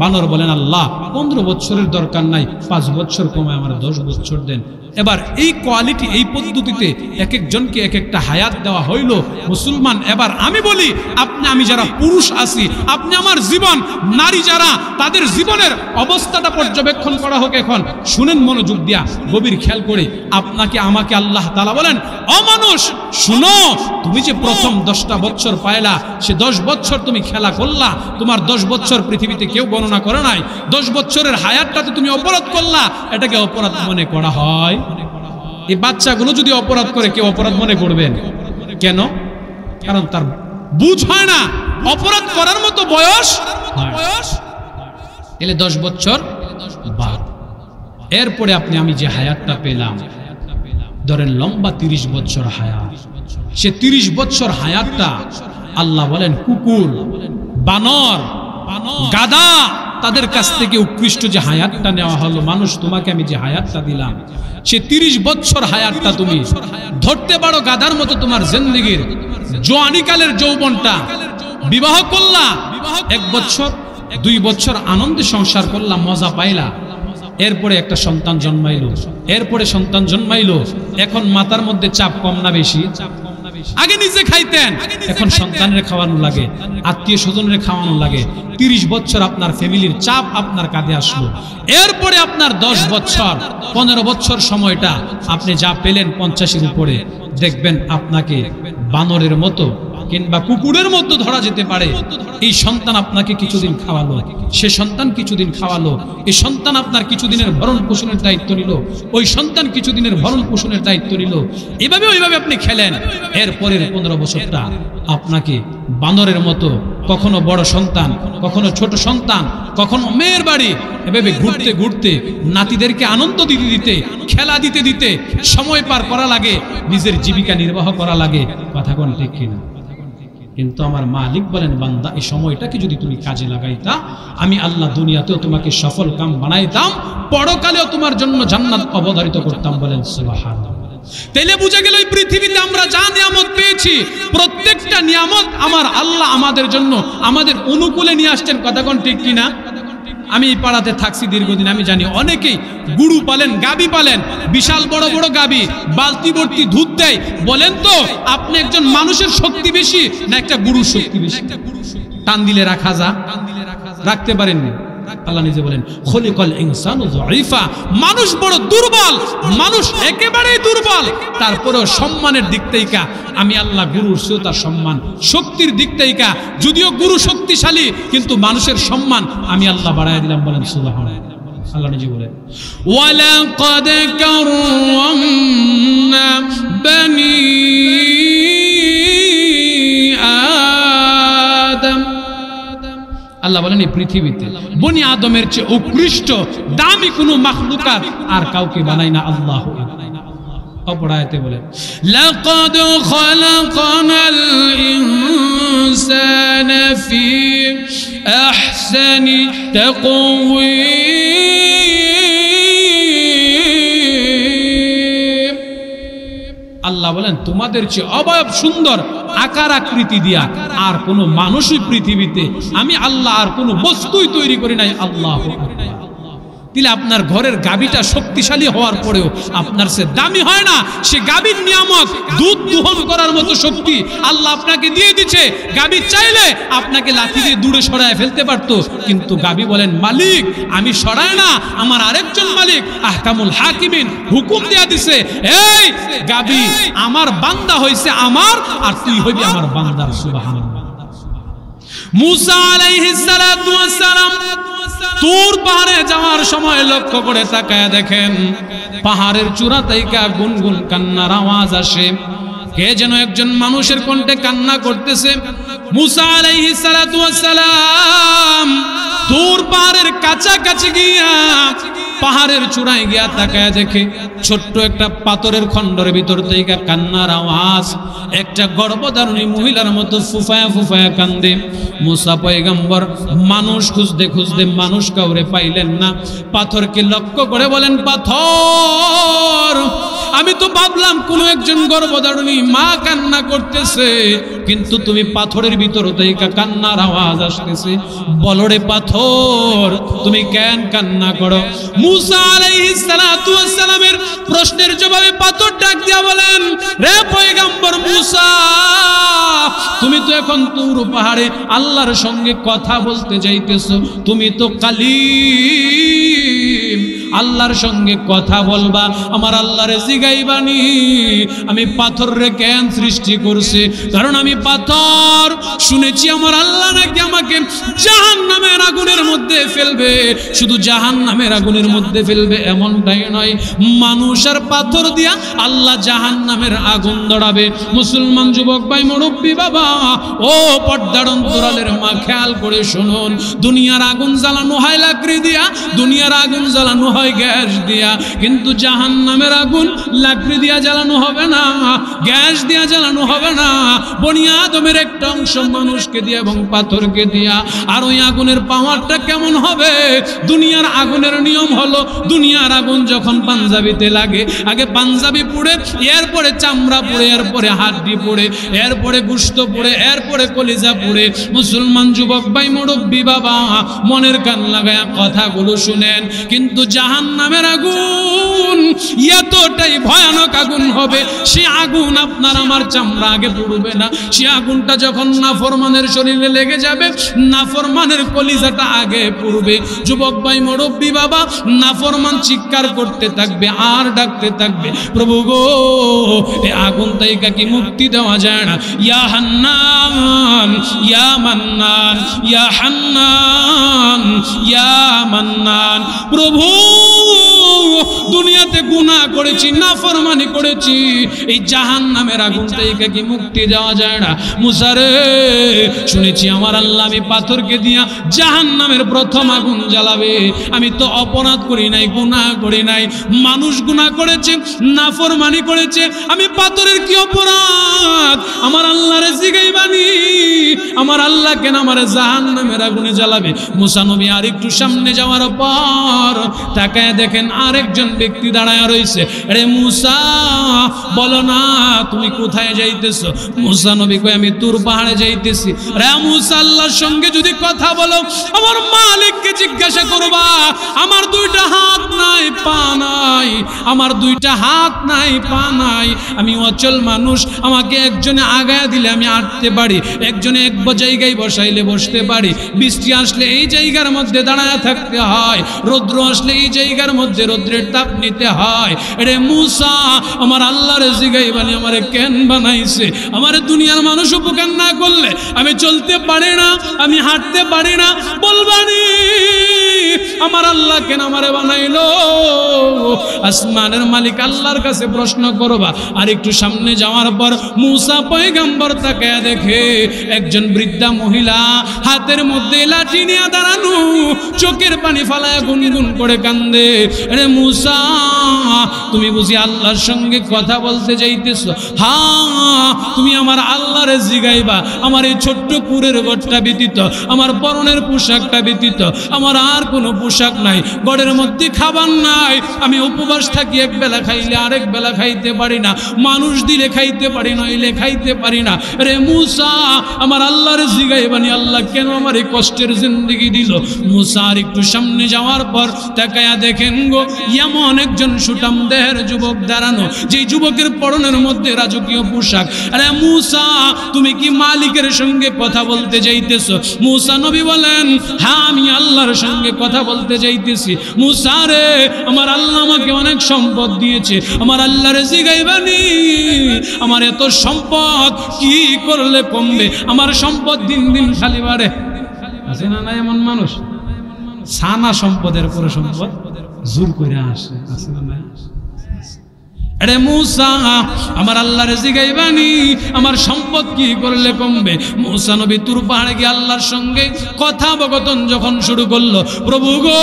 বানর বলেন, আল্লাহ 15 বছরের দরকার নাই, 5 বছর কমে আমার 10 বছর দেন। এবার এই কোয়ালিটি, এই পদ্ধতিতে এক একজনকে এক একটা হায়াত দেওয়া হইল। মুসলমান, এবার আমি বলি, আমি যারা পুরুষ আছি, আপনি আমার জীবন, নারী যারা, তাদের জীবনের অবস্থাটা পর্যবেক্ষণ করা হোক। এখন শুনেন মনোযোগ দিয়া, গভীর খেয়াল করে। আপনাকে আমাকে আল্লাহ তাআলা বলেন, ও মানুষ শুনো, তুমি যে প্রথম 10টা বছর পাইলা, সে 10 বছর তুমি খেলা করলা, তোমার 10 বছর পৃথিবীতে কেউ গণনা করে নাই। 10 বছরের হায়াতটাতে তুমি অপরাধ করলা, এটাকে অপরাধ মনে করা হয়? এই বাচ্চাগুলো যদি অপরাধ করে, কেউ অপরাধ মনে করবেন কেন? কারণ তার বুঝ হয় না, অপরাধ করার মতো বয়স। এলে 10 বছর বাদ, এরপরে আমি যে হায়াতটা পেলাম, ধরেন লম্বা 30 বছর হায়াত, সে 30 বছর হায়াতটা আল্লাহ বলেন কুকুর, বানর, গাধা, তাদের কাছ থেকে উৎকৃষ্ট যে হায়াতটা নেওয়া হলো। মানুষ, তোমাকে আমি যে হায়াতটা দিলাম, সে 30 বছর হায়াতটা তুমি ধরতে পারো গাধার মতো। তোমার জিন্দেগির জওয়ানিকালের যৌবনটা বিবাহ করলা, 1 বছর 2 বছর আনন্দে সংসার করলা, মজা পাইলা, এরপরে একটা সন্তান জন্মাইলো, এরপরে সন্তান জন্মাইলো। এখন মাথার মধ্যে চাপ কম না বেশি? আগে নিজে খাইতেন, এখন সন্তানের খাওয়ানো লাগে, আত্মীয় স্বজনের খাওয়ানো লাগে। 30 বছর আপনার ফ্যামিলির চাপ আপনার কাঁধে আসলো। এরপরে আপনার 10 বছর 15 বছর সময়টা আপনি যা পেলেন 50-এর উপরে, দেখবেন আপনাকে বানরের মতো কিংবা কুকুরের মতো ধরা যেতে পারে। এই সন্তান আপনাকে কিছুদিন খাওয়ালো, সে সন্তান কিছুদিন খাওয়ালো, এই সন্তান আপনার কিছুদিনের ভরণ পোষণের দায়িত্ব নিল, ওই সন্তান কিছুদিনের ভরণ পোষণের দায়িত্ব নিল। এভাবে ওইভাবে আপনি খেলেন। এরপরের 15 বছরটা আপনাকে বানরের মতো, কখনো বড় সন্তান, কখনো ছোট সন্তান, কখনো মেয়ের বাড়ি, এভাবে ঘুরতে ঘুরতে নাতিদেরকে আনন্দ দিতে দিতে, খেলা দিতে দিতে সময় পার করা লাগে, নিজের জীবিকা নির্বাহ করা লাগে। কথা কোন ঠিক কিনা? কিন্তু আমার মালিক বলেন, বান্দা, এই সময়টাকে যদি তুমি কাজে লাগাইতা, আমি আল্লাহ দুনিয়াতেও তোমাকে সফল কাম বানাইতাম, পরকালেও তোমার জন্য জান্নাত অবধারিত করতাম। বলেন সুবহানাল্লাহ। তাইলে বুঝা গেল, এই পৃথিবীতে আমরা যা নিয়ামত পেয়েছি, প্রত্যেকটা নিয়ামত আমার আল্লাহ আমাদের জন্য, আমাদের অনুকূলে নিয়ে আসছেন। কথা কোন ঠিক কিনা? আমি এই পাড়াতে থাকছি দীর্ঘদিন, আমি জানি অনেকেই গরু পালেন, গাবি পালেন, বিশাল বড় বড় গাবি, বালতি ভর্তি দুধ দেয়। বলেন তো, আপনি একজন মানুষের শক্তি বেশি না একটা গরুর শক্তি বেশি? টান দিলে রাখা যা, রাখতে পারেননি। আল্লাহ নিজে বলেন, খলিকাল ইনসানু যায়ীফা, মানুষ বড় দুর্বল, মানুষ একেবারেই দুর্বল। তারপরেও সম্মানের দিক থেকে আমি আল্লাহ গুরুর চেয়েও তার সম্মান, শক্তির দিক থেকে যদিও গুরু শক্তিশালী, কিন্তু মানুষের সম্মান আমি আল্লাহ বাড়ায় দিলাম। বলেন সুবহানাল্লাহ। আল্লাহ নিজে বলেন, ওয়ালাকাদ কাররামনা বানি আদম। আল্লাহ বলেন, এই পৃথিবীতে বনি আদমের চেয়ে উৎকৃষ্ট দামি কোনো মাখলুকাত আর কাউকে বানাই না আল্লাহ। অপর আয়াতে বলেন, লাকাদ খালাকনাল ইনসানা ফি আহসানি তাকওয়ীম। আল্লাহ বলেন, তোমাদের চেয়ে অবয়ব সুন্দর আকার আকৃতি দিয়া আর কোন মানুষই পৃথিবীতে আমি আল্লাহ আর কোন বস্তুই তৈরি করি নাই। আল্লাহ। তাহলে আপনার ঘরের গাভীটা শক্তিশালী হওয়ার পরেও আপনার সে দামি হয় না। সে গাভীর নিয়ামত, দুধ দোহন করার মতো শক্তি আল্লাহ আপনাকে দিয়ে দিচ্ছে। গাভী চাইলে আপনাকে লাঠি দিয়ে দূরে সরায় ফেলতে পারতো, কিন্তু গাভী বলেন, মালিক আমি সরায় না, আমার আরেকজন মালিক আহকামুল হাকিমিন হুকুম দেয়া দিছে, এই গাভী আমার বান্দা হইছে আমার, আর তুই হইবি আমার বান্দার। সুবহানাল্লাহ। মুসা আলাইহিস সালাতু ওয়াস সালাম তুর পাহাড়ে যাওয়ার সময় লক্ষ্য করে তাকায়া দেখেন, পাহাড়ের চূড়া থেকে গুনগুন কান্নার আওয়াজ আসে। কে যেন একজন মানুষের কণ্ঠে কান্না করতেছে। মুসা আলাইহিস সালাতু ওয়াস সালাম তুর পাহাড়ের কাছাকাছি গিয়া, পাহাড়ের চূড়ায় গিয়া তাকায়া দেখে ছোট্ট একটা পাথরের খণ্ডের ভিতর থেকে কান্নার আওয়াজ। একটা গর্ভধারিণী মহিলার মতো ফুফায়া ফুফায়া কান্দে। মুসা পয়গম্বর মানুষ খুঁজতে খুঁজতে মানুষ কাউরে পাইলেন না। পাথরকে লক্ষ্য করে বলেন, পাথর আমি তো ভাবলাম কোনো একজন গর্ভধারিণী মা কান্না করতেছে, কিন্তু তুমি পাথরের ভিতর থেকে কান্নার আওয়াজ আসতেছে। বলো রে পাথর, তুমি কেন কান্না করো? মুসা আলাইহিস সালাতু ওয়াস সালামের প্রশ্নের জবাবে পাথর ডাক দিয়া বলেন, রে পয়গম্বর মুসা, তুমি তো এখন তুর পাহাড়ে আল্লাহর সঙ্গে কথা বলতে যাইতেছো, তুমি তো কালিম, আল্লাহর সঙ্গে কথা বলবা, আমার আল্লাহরে জিগাইবানি আমি পাথর রে কেন সৃষ্টি করছে? কারণ আমি পাথর শুনেছি আমার আল্লাহ নাকি আমাকে জাহান্নামের আগুনের মধ্যে ফেলবে। শুধু জাহান্নামের আগুনের মধ্যে ফেলবে এমনটাই নয়, মানুষ আর পাথর দিয়া আল্লাহ জাহান্নামের আগুন ধরাবে। মুসলমান যুবক ভাই, মুরব্বী বাবা, ও পর্দার অন্তরালের মা, খেয়াল করে শুনুন, দুনিয়ার আগুন জ্বালানো হয় লাকড়ি দিয়া, দুনিয়ার আগুন জ্বালানো হয় গ্যাস দিয়া, কিন্তু জাহান্নামের আগুন লাকড়ি দিয়া জ্বালানো হবে না, গ্যাস দিয়া জ্বালানো হবে না, বনি আদমের একটা অংশ মানুষকে দিয়া এবং পাথরকে দিয়া। আর ওই আগুনের পাওয়ারটা কেমন হবে? দুনিয়ার আগুনের নিয়ম হলো, দুনিয়ার আগুন যখন পাঞ্জাবিতে লাগে, আগে পাঞ্জাবি পুড়ে, এরপরে চামড়া পুড়ে, এরপরে হাড্ডি পুড়ে, এরপরে গোশত পুড়ে, এরপরে কলিজা পুড়ে। মুসলমান যুবক ভাই, মুরব্বী বাবা, মনের কান লাগায়া কথাগুলো শুনেন, কিন্তু জাহান্নামের আগুন এতটাই ভয়ানক আগুন হবে, সে আগুন আপনার আমার চামড়া আগে পুড়বে না, সে আগুনটা যখন নাফরমানের শরীরে লেগে যাবে, নাফরমানের কলিজাটা আগে পুড়বে। যুবক ভাই, মুরব্বী বাবা, নাফরমান চিৎকার করতে থাকবে আর ডাকতে থাকবে, প্রভু গো, এই আগুন থেকে কি মুক্তি দেওয়া যায় না? ইয়া হান্নান, ইয়া মান্নান, ইয়া হান্নান, ইয়া মান্নান। প্রভু, দুনিয়াতে গুনাহ করেছি, নাফরমানি করেছি, এই জাহান্নামের আগুন থেকে কি মুক্তি দেওয়া যায় না? মুসা রে, শুনেছি আমার আল্লাহ আমি পাথরকে দিয়া জাহান্নামের প্রথম আগুন জ্বালাবে। আমি তো অপরাধ করি নাই, গুনাহ করি নাই, মানুষ গুনাহ করেছে, নাফরমানি করেছে, আমি পাথরের কি অপরাধ? আমার আল্লাহরে জিগাইবানি, আমার আল্লাহ কেন আমারে জাহান্নামের আগুনে জ্বালাবে? মুসা নবী আর একটু সামনে যাওয়ার পর তাকায় দেখেন আরেকজন ব্যক্তি দাঁড়ায় রয়েছে। আরে মুসা, বলো না তুমি কোথায় যাইতেছো? মুসা নবী কয়, আমি তুর পাহাড়ে যাইতেছি। রে মুসা, আল্লাহর সঙ্গে যদি কথা বলো, আমার মালিককে জিজ্ঞাসা করবা, আমার দুইটা হাত নাই, পা নাই, আমার দুইটা হাত নাই, পা নাই, আমি অচল মানুষ, আমাকে একজনে আগায় দিলে আমি হাঁটতে পারি, একজনে এক জায়গায় বসাইলে বসতে পারি, বৃষ্টি আসলে এই জায়গার মধ্যে দাঁড়ায় থাকতে হয়, রৌদ্র আসলে এই জায়গার মধ্যে রৌদ্রের তাপ নিতে হয়। রে মুসা, আমার আল্লাহর জিগাইবানি আমারে কেন বানাইছে? আমার দুনিয়ার মানুষ উপকার না করলে আমি চলতে পারি না, আমি হাঁটতে পারি না, বলবানি আমার আল্লাহ কেন আমারে বানাইলো? আসমানের মালিক আল্লাহর কাছে প্রশ্ন করবা। আর একটু সামনে যাওয়ার পর মুসা পয়গম্বর তাকায়া দেখে একজন বৃদ্ধা মহিলা হাতের মধ্যে লাঠি নিয়ে দাঁড়ানো, চোখের পানি ফালায় গুনগুন করে কান্দে। আরে মুসা, তুমি বুঝি আল্লাহর সঙ্গে কথা বলতে যাইতেছ? হ্যাঁ, তুমি আমার আল্লাহরে জিগাইবা, আমার এই ছোট্ট কুড়ের ঘরটা ব্যতীত, আমার পরনের পোশাকটা ব্যতীত আমার আর কোনো পোশাক নাই, ঘরের মধ্যে খাবার নাই, আমি উপবাস থাকি, এক বেলা খাইলে আরেক বেলা খাইতে পারি না, মানুষ দিলে খাইতে পারি, নইলে খাইতে পারি না। রে মুসা, আমার আল্লাহরে জিগাইবানি আল্লাহ কেন আমার এই কষ্টের জিন্দেগি দিল? মুসা আর একটু সামনে যাওয়ার পর তাকায়া দেখেন গো, এমন একজন সুঠাম দেহের যুবক দাঁড়ানো, যে যুবকের পরনের মধ্যে রাজকীয় পোশাক। আরে মুসা, তুমি কি মালিকের সঙ্গে কথা বলতে যাইতেছো? মুসা নবী বলেন, হ্যাঁ, আমি আল্লাহর সঙ্গে কথা বলতে যাইতেছি। মুসা রে, আমার আল্লাহ আমাকে অনেক সম্পদ দিয়েছে, আমার আল্লাহরে জিগাইবানি আমার এত সম্পদ কি করলে কমবে? আমার সম্পদ দিন দিন খালি বাড়ে। আছে না না এমন মানুষ? সানা সম্পদের পরে সম্পদ জোর করে আসে, আছে না না? আরে মুসা, আমার আল্লাহরে জিগাইবানি আমার সম্পদ কি করলে কমবে? মুসা নবী তুর পাহাড়ে গিয়ে আল্লাহর সঙ্গে কথাবকথন যখন শুরু করলো, প্রভু গো,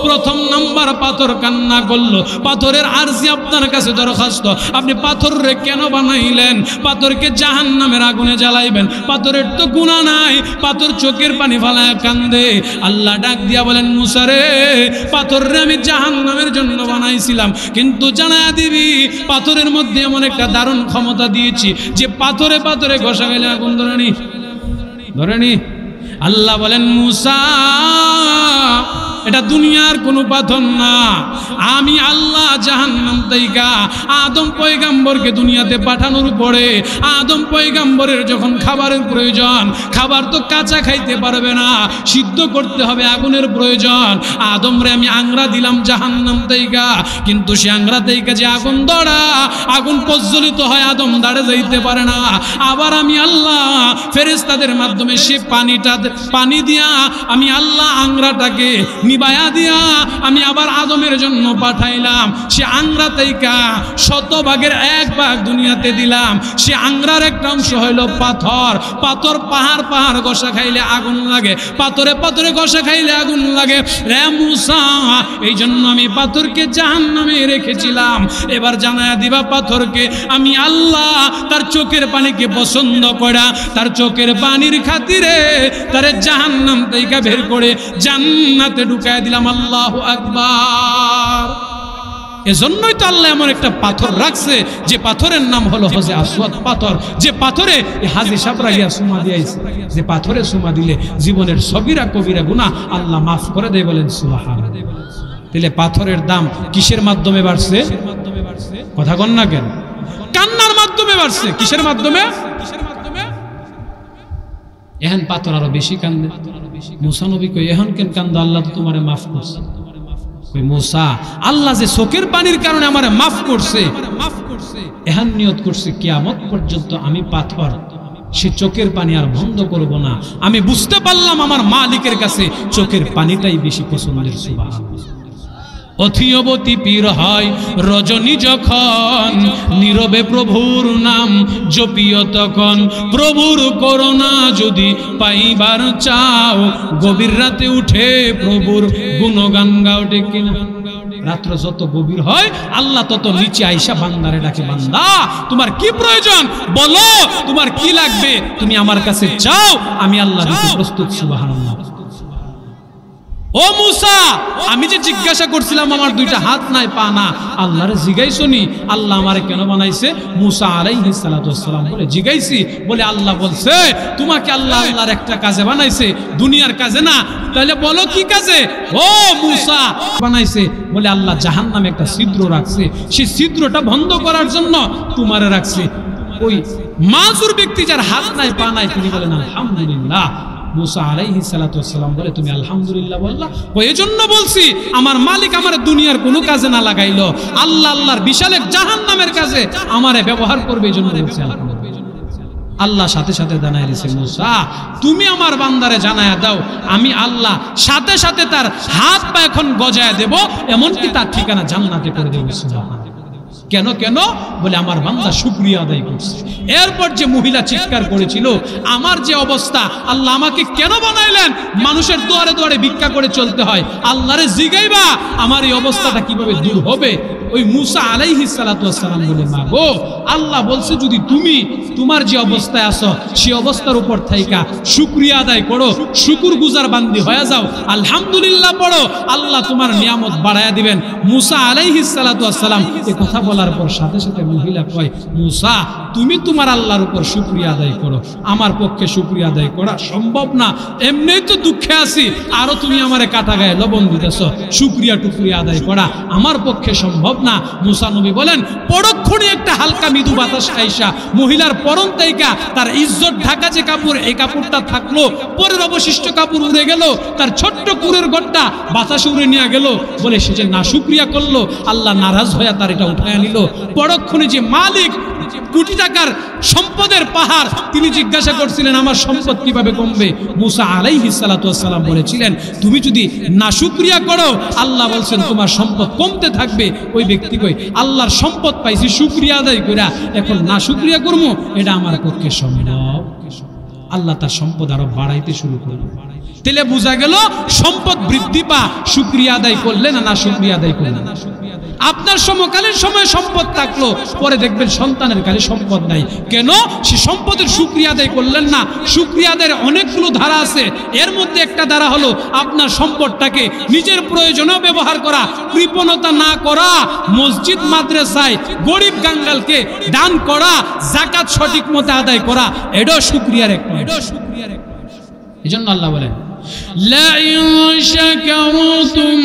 প্রথম নাম্বার পাথর কান্না করলো, পাথরের আরজি আপনার কাছে দরখাস্ত, আপনি পাথররে কেন বানাইলেন? পাথরকে জাহান্নামের আগুনে জ্বালাইবেন, পাথরের তো গুনাহ নাই। পাথর চোখের পানি ফালায় কান্দে। আল্লাহ ডাক দিয়া বলেন, মুসা রে, পাথররে আমি জাহান্নামের জন্য বানাইছিলাম, কিন্তু জানায়া দিবি পাথরের মধ্যে এমন একটা দারুণ ক্ষমতা দিয়েছি যে পাথরে পাথরে ঘষা গেলে আগুন ধরেনি। আল্লাহ বলেন মুসা এটা দুনিয়ার কোনো পাথর না, আমি আল্লাহ জাহান্নাম থেকে আদম পয়গাম্বরকে দুনিয়াতে পাঠানোর পরে আদম পয়গাম্বরের যখন খাবারের প্রয়োজন, খাবার তো কাঁচা খাইতে পারবে না, সিদ্ধ করতে হবে, আগুনের প্রয়োজন। আদমরে আমি আংরা দিলাম জাহান্নাম থেকে, কিন্তু সে আংরা থেকে যে আগুন ধরা, আগুন প্রজ্বলিত হয়, আদম দাঁড়ে যাইতে পারে না। আবার আমি আল্লাহ ফেরেশতাদের মাধ্যমে সে পানি দিয়া আমি আল্লাহ আংরাটাকে নিবায়া দিয়া আমি আবার আদমের জন্য পাঠাইলাম। সে আংরা থেকে 100 ভাগের 1 ভাগ দুনিয়াতে দিলাম। সে আংরার একটা অংশ হইল পাথর। পাথর পাহাড় ঘষা খাইলে আগুন লাগে, পাথরে পাথরে ঘষা খাইলে আগুন লাগে রে মুসা। এই জন্য আমি পাথরকে জাহান্নামে রেখেছিলাম। এবার জানায়া দিবা পাথরকে আমি আল্লাহ তার চোখের পানিকে পছন্দ করা, তার চোখের পানির খাতিরে তারে জাহান্নাম থেকে বের করে জান্নাতে ঢুকায় দিলাম। আল্লাহু আকবার। এজন্যই তো আল্লাহ এমন একটা পাথর রাখছে যে পাথরের নাম হলো হজে আসওয়াদ পাথর, যে পাথরে হাজী সাবরা গিয়া সুমা দিয়েছে, যে পাথরে সুমা দিলে জীবনের সগীরা কবিরা গুনাহ আল্লাহ মাফ করে দেয়। বলেন সুবহানাল্লাহ। তাহলে পাথরের দাম কিসের মাধ্যমে বাড়ছে? কথা কন না কেন? কান্নার মাধ্যমে বাড়ছে। কিসের মাধ্যমে? এখন পাথর আরো বেশি কান্দে। মুসা নবী কই এখন কেন কান্দো? আল্লাহ তো তোমারে মাফ করছে। কই মুসা আল্লাহ যে চোখের পানির কারণে আমারে মাফ করছে, এখন নিয়ত করছে কিয়ামত পর্যন্ত আমি পাথর, সে চোখের পানি আর বন্ধ করব না। আমি বুঝতে পারলাম আমার মালিকের কাছে চোখের পানিটাই বেশি পছন্দের। সুবহানাল্লাহ। অথিয়বতী পীর হয় রজনী যখন, নীরবে প্রভুর নাম জপিও তখন। প্রভুর করুণা যদি পাইবার চাও, গভীর রাতে উঠে প্রভুর গুণগান গাও। ঠিক কিনা? রাত্র যত গভীর হয় আল্লাহ তত নিচে আইসা বান্দারে ডাকে, বান্দা তোমার কি প্রয়োজন বলো, তোমার কি লাগবে তুমি আমার কাছে চাও, আমি আল্লাহ দিতে প্রস্তুত। সুবহানাল্লাহ। ও মুসা আমি যে জিজ্ঞাসা করছিলাম আমার 2টা হাত নাই পা না, আল্লাহরে জিগাইছনি আল্লাহ আমারে কেন বানাইছে? মুসা আলাইহিস সালাতু ওয়াসসালাম বলে জিগাইছি, বলে আল্লাহ বলছে তোমাকে আল্লাহ আল্লাহর একটা কাজে বানাইছে, দুনিয়ার কাজে না। তাহলে বলো কি কাজে? ও মুসা বানাইছে, বলে আল্লাহ জাহান্নামে একটা ছিদ্র রাখছে, সেই ছিদ্রটা বন্ধ করার জন্য তোমারে রাখছে। ওই মাজুর ব্যক্তি যার হাত নাই পা নাই তিনি বলেন আলহামদুলিল্লাহ। মুসা আলাইহিস সালাতু ওয়াসসালাম বলে তুমি আলহামদুলিল্লাহ বললা? ও এজন্য বলছি আমার মালিক আমার দুনিয়ার কোনো কাজে না লাগাইলো, আল্লাহ আল্লাহর বিশাল এক জাহান্নামের কাজে আমারে ব্যবহার করবে, এজন্য বলছি আলহামদুলিল্লাহ। আল্লাহ সাথে সাথে জানায় দিয়েছে মুসা তুমি আমার বান্দারে জানায়া দাও আমি আল্লাহ সাথে সাথে তার হাত পা এখন গজায়া দেব, এমনকি তার ঠিকানা জান্নাতে করে দেব। সুবহানাল্লাহ। কেন কেন? বলে আমার বান্দা শুকরিয়া আদায় করছে। এরপর যে মহিলা চিৎকার করেছিল আমার যে অবস্থা, আল্লাহ আমাকে কেন বানাইলেন? মানুষের দুয়ারে দুয়ারে ভিক্ষা করে চলতে হয়, আল্লাহরে জিগাইবা আমার এই অবস্থাটা কিভাবে দূর হবে। ওই মুসা আলাইহিস সালাতু ওয়াসসালাম বলে মা গো আল্লাহ বলছে যদি তুমি তোমার যে অবস্থায় আছো সেই অবস্থার উপর থাইকা শুকরিয়া আদায় করো, শুকুর গুজার বান্দি হয়ে যাও, আলহামদুলিল্লাহ পড়ো, আল্লাহ তোমার নিয়ামত বাড়ায়া দিবেন। মুসা আলাইহিস সালাতু ওয়াসসালাম এই কথা বলার পর সাথে সাথে মহিলা কয় মুসা তুমি তোমার আল্লাহর উপর শুকরিয়া আদায় করো, আমার পক্ষে শুকরিয়া আদায় করা সম্ভব না, এমনিই তো দুঃখে আছি, আরো তুমি আমারে কাটা গায়ে লবণ দিতেছো, শুকরিয়া টুকরিয়া আদায় করা আমার পক্ষে সম্ভব না। মুসা নবী বলেন পরক্ষণে একটা হালকা মৃদু বাতাস আইসা মহিলার পরন তাইকা তার ইজ্জত ঢাকা যে কাপড়, এই কাপড়টা থাকলো, পরের অবশিষ্ট কাপড় উড়ে গেল, তার ছোট্ট কুরের ঘরটা বাতাসে উড়ে নিয়ে গেল। বলে সে যে না শুকরিয়া করলো, আল্লাহ নারাজ হয়ে তার এটা উঠায় নিল। পরক্ষণে যে মালিক কোটি টাকার সম্পদের পাহাড়, তিনি জিজ্ঞাসা করছিলেন আমার সম্পদ কিভাবে কমবে। মুসা আলাইহিস সালাতু ওয়াসসালাম বলেছিলেন তুমি যদি নাশুকরিয়া করো আল্লাহ বলছেন তোমার সম্পদ কমতে থাকবে। ওই ব্যক্তি কই আল্লাহর সম্পদ পাইছি শুকরিয়া আদায় কইরা, এখন নাশুকরিয়া করবো এটা আমার পক্ষে সম্ভব। আল্লাহ তার সম্পদ আরো বাড়াইতে শুরু করলো। তাহলে বোঝা গেল সম্পদ বৃদ্ধি পা শুকরিয়া আদায় করলে না শুকরিয়া আদায় করলে। আপনার সমকালীন সময়ে সম্পদ থাকলো, পরে দেখবেন সন্তানের কাছে সম্পদ নাই। কেন? সে সম্পদের শুকরিয়া আদায় করলেন না। শুকরিয়া আদায়ের অনেকগুলো ধারা আছে, এর মধ্যে একটা ধারা হলো আপনার সম্পদটাকে নিজের প্রয়োজনেও ব্যবহার করা, কৃপণতা না করা, মসজিদ মাদ্রাসায় গরিব গাঙ্গালকে দান করা, যাকাত সঠিক মতো আদায় করা, এটাও শুকরিয়ার এক। এজন্য আল্লাহ বলেন লা ইন শাকারতুম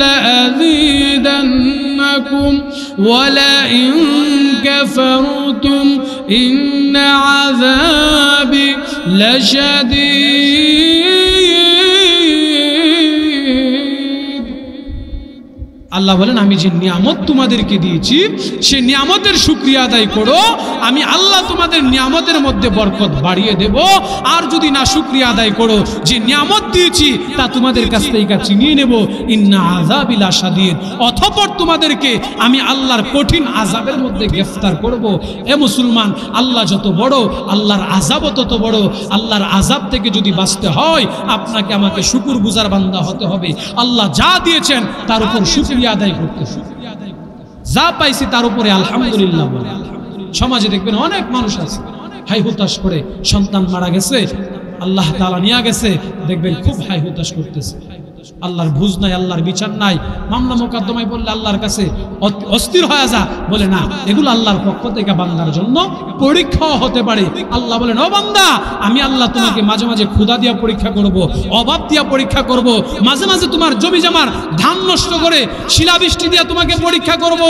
লাযীদান্নাকুম ওয়া লা ইন কাফারতুম ইন্না আযাবি লাশাদীদ। আল্লাহ বলেন আমি যে নিয়ামত তোমাদেরকে দিয়েছি সেই নিয়ামতের শুকরিয়া আদায় করো, আমি আল্লাহ তোমাদের নিয়ামতের মধ্যে বরকত বাড়িয়ে দেব। আর যদি না শুকরিয়া আদায় করো, যে নিয়ামত দিয়েছি তা তোমাদের কাছ থেকে ছিনিয়ে নেব। ইন্না আযাবি লাশাদীদ, অতঃপর তোমাদেরকে আমি আল্লাহর কঠিন আযাবের মধ্যে গ্রেফতার করব। এ মুসলমান, আল্লাহ যত বড়, আল্লাহর আযাবও তত বড়। আল্লাহর আযাব থেকে যদি বাঁচতে হয়, আপনাকে আমাকে শুকরগুজার বান্দা হতে হবে। আল্লাহ যা দিয়েছেন তার উপর শুকরিয়া আদায় করতে, যা পাইছি তার উপরে আলহামদুলিল্লাহ বলে। সমাজে দেখবেন অনেক মানুষ আছে হাই হুতাশ করে, সন্তান মারা গেছে, আল্লাহ তাআলা নিয়ে গেছে, দেখবেন খুব হাই হুতাশ করতেছে। আল্লাহর বুঝ নাই, আল্লাহর বিচার নাই, মামলা মোকদ্দমায় বললে আল্লাহর কাছে অস্থির হয়ে যা, বলে না, এগুলো আল্লাহর পক্ষ থেকে বান্দার জন্য পরীক্ষাও হতে পারে। আল্লাহ বলেন ও বান্দা, আমি আল্লাহ তোমাকে মাঝে মাঝে ক্ষুধা দিয়া পরীক্ষা করব, অভাব দিয়া পরীক্ষা করব, মাঝে মাঝে তোমার জমি জামার ধান নষ্ট করে শিলাবৃষ্টি দিয়া তোমাকে পরীক্ষা করব,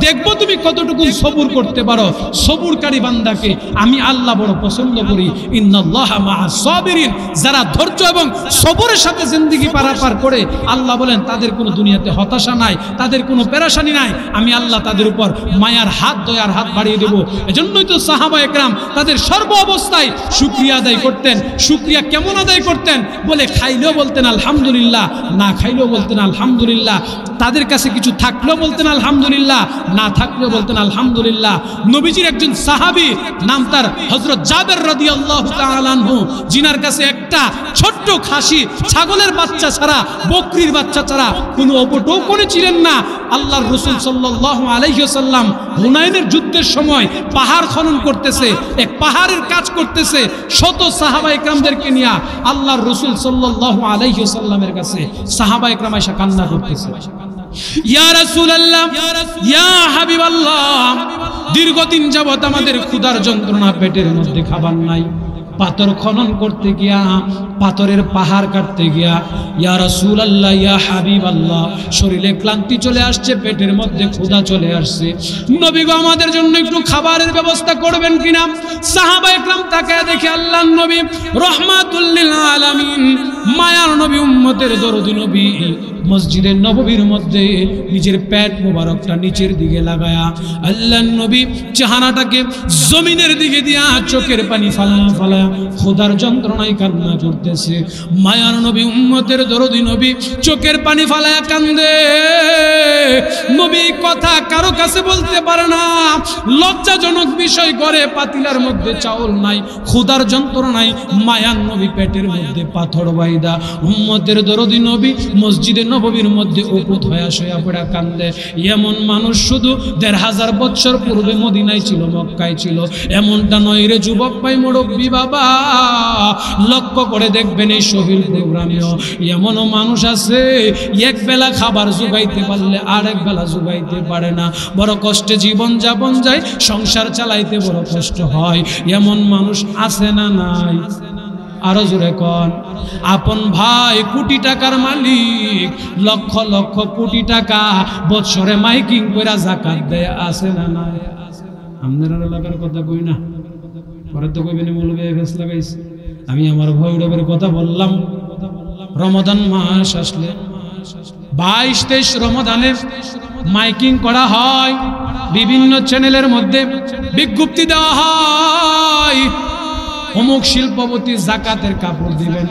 দেখবো তুমি কতটুকু সবুর করতে পারো। সবুরকারী বান্দাকে আমি আল্লাহ বড় পছন্দ করি। ইন্নাল্লাহা মাআস সাবিরিন, যারা ধৈর্য এবং সবরের সাথে জিন্দেগি পারাপার করে, আল্লাহ বলেন তাদের কোনো দুনিয়াতে হতাশা নাই, তাদের কোনো পেরেশানি নাই। আমি আল্লাহ তাদের উপর মায়ার হাত, দয়ার হাত বাড়িয়ে দেব। এজন্যই তো সাহাবা একরাম তাদের সর্ব অবস্থায় শুকরিয়া আদায় করতেন। শুকরিয়া কেমন আদায় করতেন? বলে খাইলেও বলতেন আলহামদুলিল্লাহ, না খাইলেও বলতেন আলহামদুলিল্লাহ, তাদের কাছে কিছু থাকলেও বলতেন আলহামদুলিল্লাহ, না থাকলেও বলতেন আলহামদুলিল্লাহ। নবীজির একজন সাহাবী, নাম তার হযরত জাবের রাদিয়াল্লাহু তাআলা আনহু, জিনার কাছে একটা ছোট্ট খাসি, ছাগলের বাচ্চা ছাড়া, বকরির বাচ্চা ছাড়া কোনো অপটৌকনে ছিলেন না। আল্লাহর রাসূল সাল্লাল্লাহু আলাইহি ওয়াসাল্লাম হুনাইনের যুদ্ধের সময় পাহাড় খনন করতেছে, এক পাহাড়ের কাজ করতেছে, শত সাহাবা ইকরামদেরকে নিয়ে আল্লাহর রাসূল সাল্লাল্লাহু আলাইহি ওয়াসাল্লামের কাছে সাহাবা ইকরাম এসে কান্না করতেছে, ইয়া রাসূলুল্লাহ, ইয়া হাবিবাল্লাহ, দীর্ঘদিন যাবত আমাদের ক্ষুধার যন্ত্রণা, পেটের মধ্যে খাবার নাই। পাথর খনন করতে গিয়া, পাথরের পাহাড় কাটতে গিয়া, ইয়া রাসূলুল্লাহ, ইয়া হাবিবাল্লাহ, শরীরে ক্লান্তি চলে আসছে, পেটের মধ্যে ক্ষুধা চলে আসছে। নবী গো, আমাদের জন্য একটু খাবারের ব্যবস্থা করবেন কিনা? সাহাবা একরাম তাকায় দেখে আল্লাহর নবী রাহমাতুল লিল আলামিন, মায়ার নবী, উম্মতের দরদি নবী, মসজিদে নববীর মধ্যে নিজের পেট মোবারকটা নিচের দিকে লাগায়া আল্লাহর নবী চেহারাটাকে জমিনের দিকে দিয়া চোখের পানি ফালায়া ফালায়া খোদার যন্ত্রণায় কান্না করতেছে। মায়ার নবী, উম্মতের দরদি নবী চোখের পানি ফালায়া কান্দে। নবী কথা কারো কাছে বলতে পারে না, লজ্জাজনক বিষয় করে। পাতিলার মধ্যে চাউল নাই, খোদার যন্ত্রণায় মায়ার নবী পেটের মধ্যে পাথর বাইদা। উম্মতের দরদি নবী মসজিদে নববীর মধ্যে উপুত হয়ে শোয়া পড়া কান্দে। এমন মানুষ শুধু ১৫০০ বছর পূর্বে মদিনায় ছিল, মক্কায় ছিল, এমনটা নয় রে যুবক ভাই, মুরব্বী বাবা, লক্ষ্য করে দেখবেন এই শহীদ প্রোগ্রামেও এমনও মানুষ আছে এক বেলা খাবার জোগাইতে পারলে আরেক বেলা জোগাইতে পারে না, বড় কষ্টে জীবন যাপন যায়, সংসার চালাইতে বড় কষ্ট হয়। এমন মানুষ আছে না নাই? আরো জোরে কন। আপন ভাই কোটি টাকার মালিক, লক্ষ লক্ষ কোটি টাকা বছরে মাইকিং করে যাকাত দেয়, আছে না নাই? আপনারা এলাকার কথা কই না, পরে তো কইবেন মৌলবি ফেস লাগাইছে। আমি আমার ভৈরবের কথা বললাম। রমাদান মাস আসলে 22-23 রমাদানে মাইকিং করা হয়, বিভিন্ন চ্যানেলের মধ্যে বিজ্ঞপ্তি দেওয়া হয়, অমুক শিল্পপতি জাকাতের কাপড় দিবেন,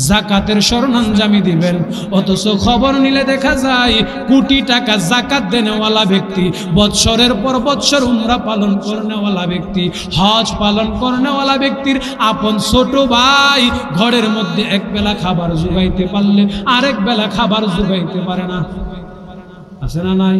জাকাতের স্বর্ণাঞ্জামি দিবেন। অথচ খবর নিলে দেখা যায় কোটি টাকা জাকাত দেনেওয়ালা ব্যক্তি, বৎসরের পর বৎসর উমরা পালন করনেওয়ালা ব্যক্তি, হজ পালন করনেওয়ালা ব্যক্তির আপন ছোট ভাই ঘরের মধ্যে এক বেলা খাবার জোগাইতে পারলে আরেক বেলা খাবার জোগাইতে পারে না। আছে না নাই?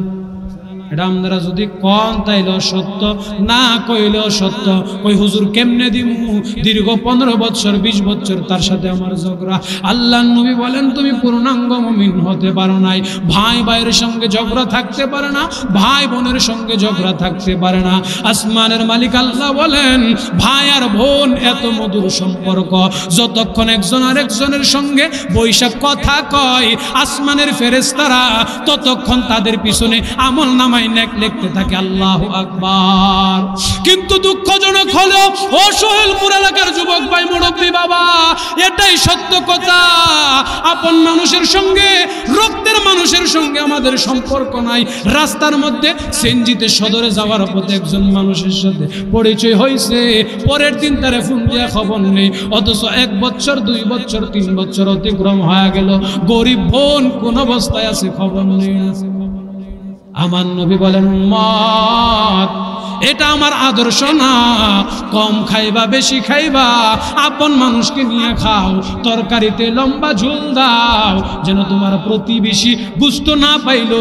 এটা আপনারা যদি কন তাইলেও সত্য, না কইলেও সত্য। ওই হুজুর কেমনে দিমু, দীর্ঘ 15 বছর 20 বছর তার সাথে আমার ঝগড়া। আল্লাহর নবী বলেন তুমি পূর্ণাঙ্গ মুমিন হতে পারো নাই। ভাই ভাইয়ের সঙ্গে ঝগড়া থাকতে পারে না, ভাই বোনের সঙ্গে ঝগড়া থাকতে পারে না। আসমানের মালিক আল্লাহ বলেন ভাই আর বোন এত মধুর সম্পর্ক, যতক্ষণ একজন আরেকজনের সঙ্গে বৈশাখ কথা কয় আসমানের ফেরেশতারা ততক্ষণ তাদের পিছনে আমল নামায় নেক লিখতে থাকে। আল্লাহু আকবার। কিন্তু দুঃখজনক হলো ও সোহেলপুর এলাকার যুবক ভাই মুরব্বী বাবা, এটাই সত্য কথা। আপন মানুষের সঙ্গে, রক্তের মানুষের সঙ্গে আমাদের সম্পর্ক নাই। রাস্তার মধ্যে সেনজিতে সদরে যাওয়ার পথে একজন মানুষের সাথে পরিচয় হয়েছে, পরের দিন তারে ফোন দিয়া খবর নেই, অথচ 1 বছর 2 বছর 3 বছর অতিক্রম হয়ে গেল, গরিব বোন কোন অবস্থায় আছে খবর নেই। আমার নবী বলেন উম্মত এটা আমার আদর্শ না, কম খাইবা বেশি খাইবা, আপন মানুষকে নিয়ে খাও, তরকারিতে লম্বা ঝোল দাও, যেন তোমার প্রতিবেশী গুস্ত না পাইলো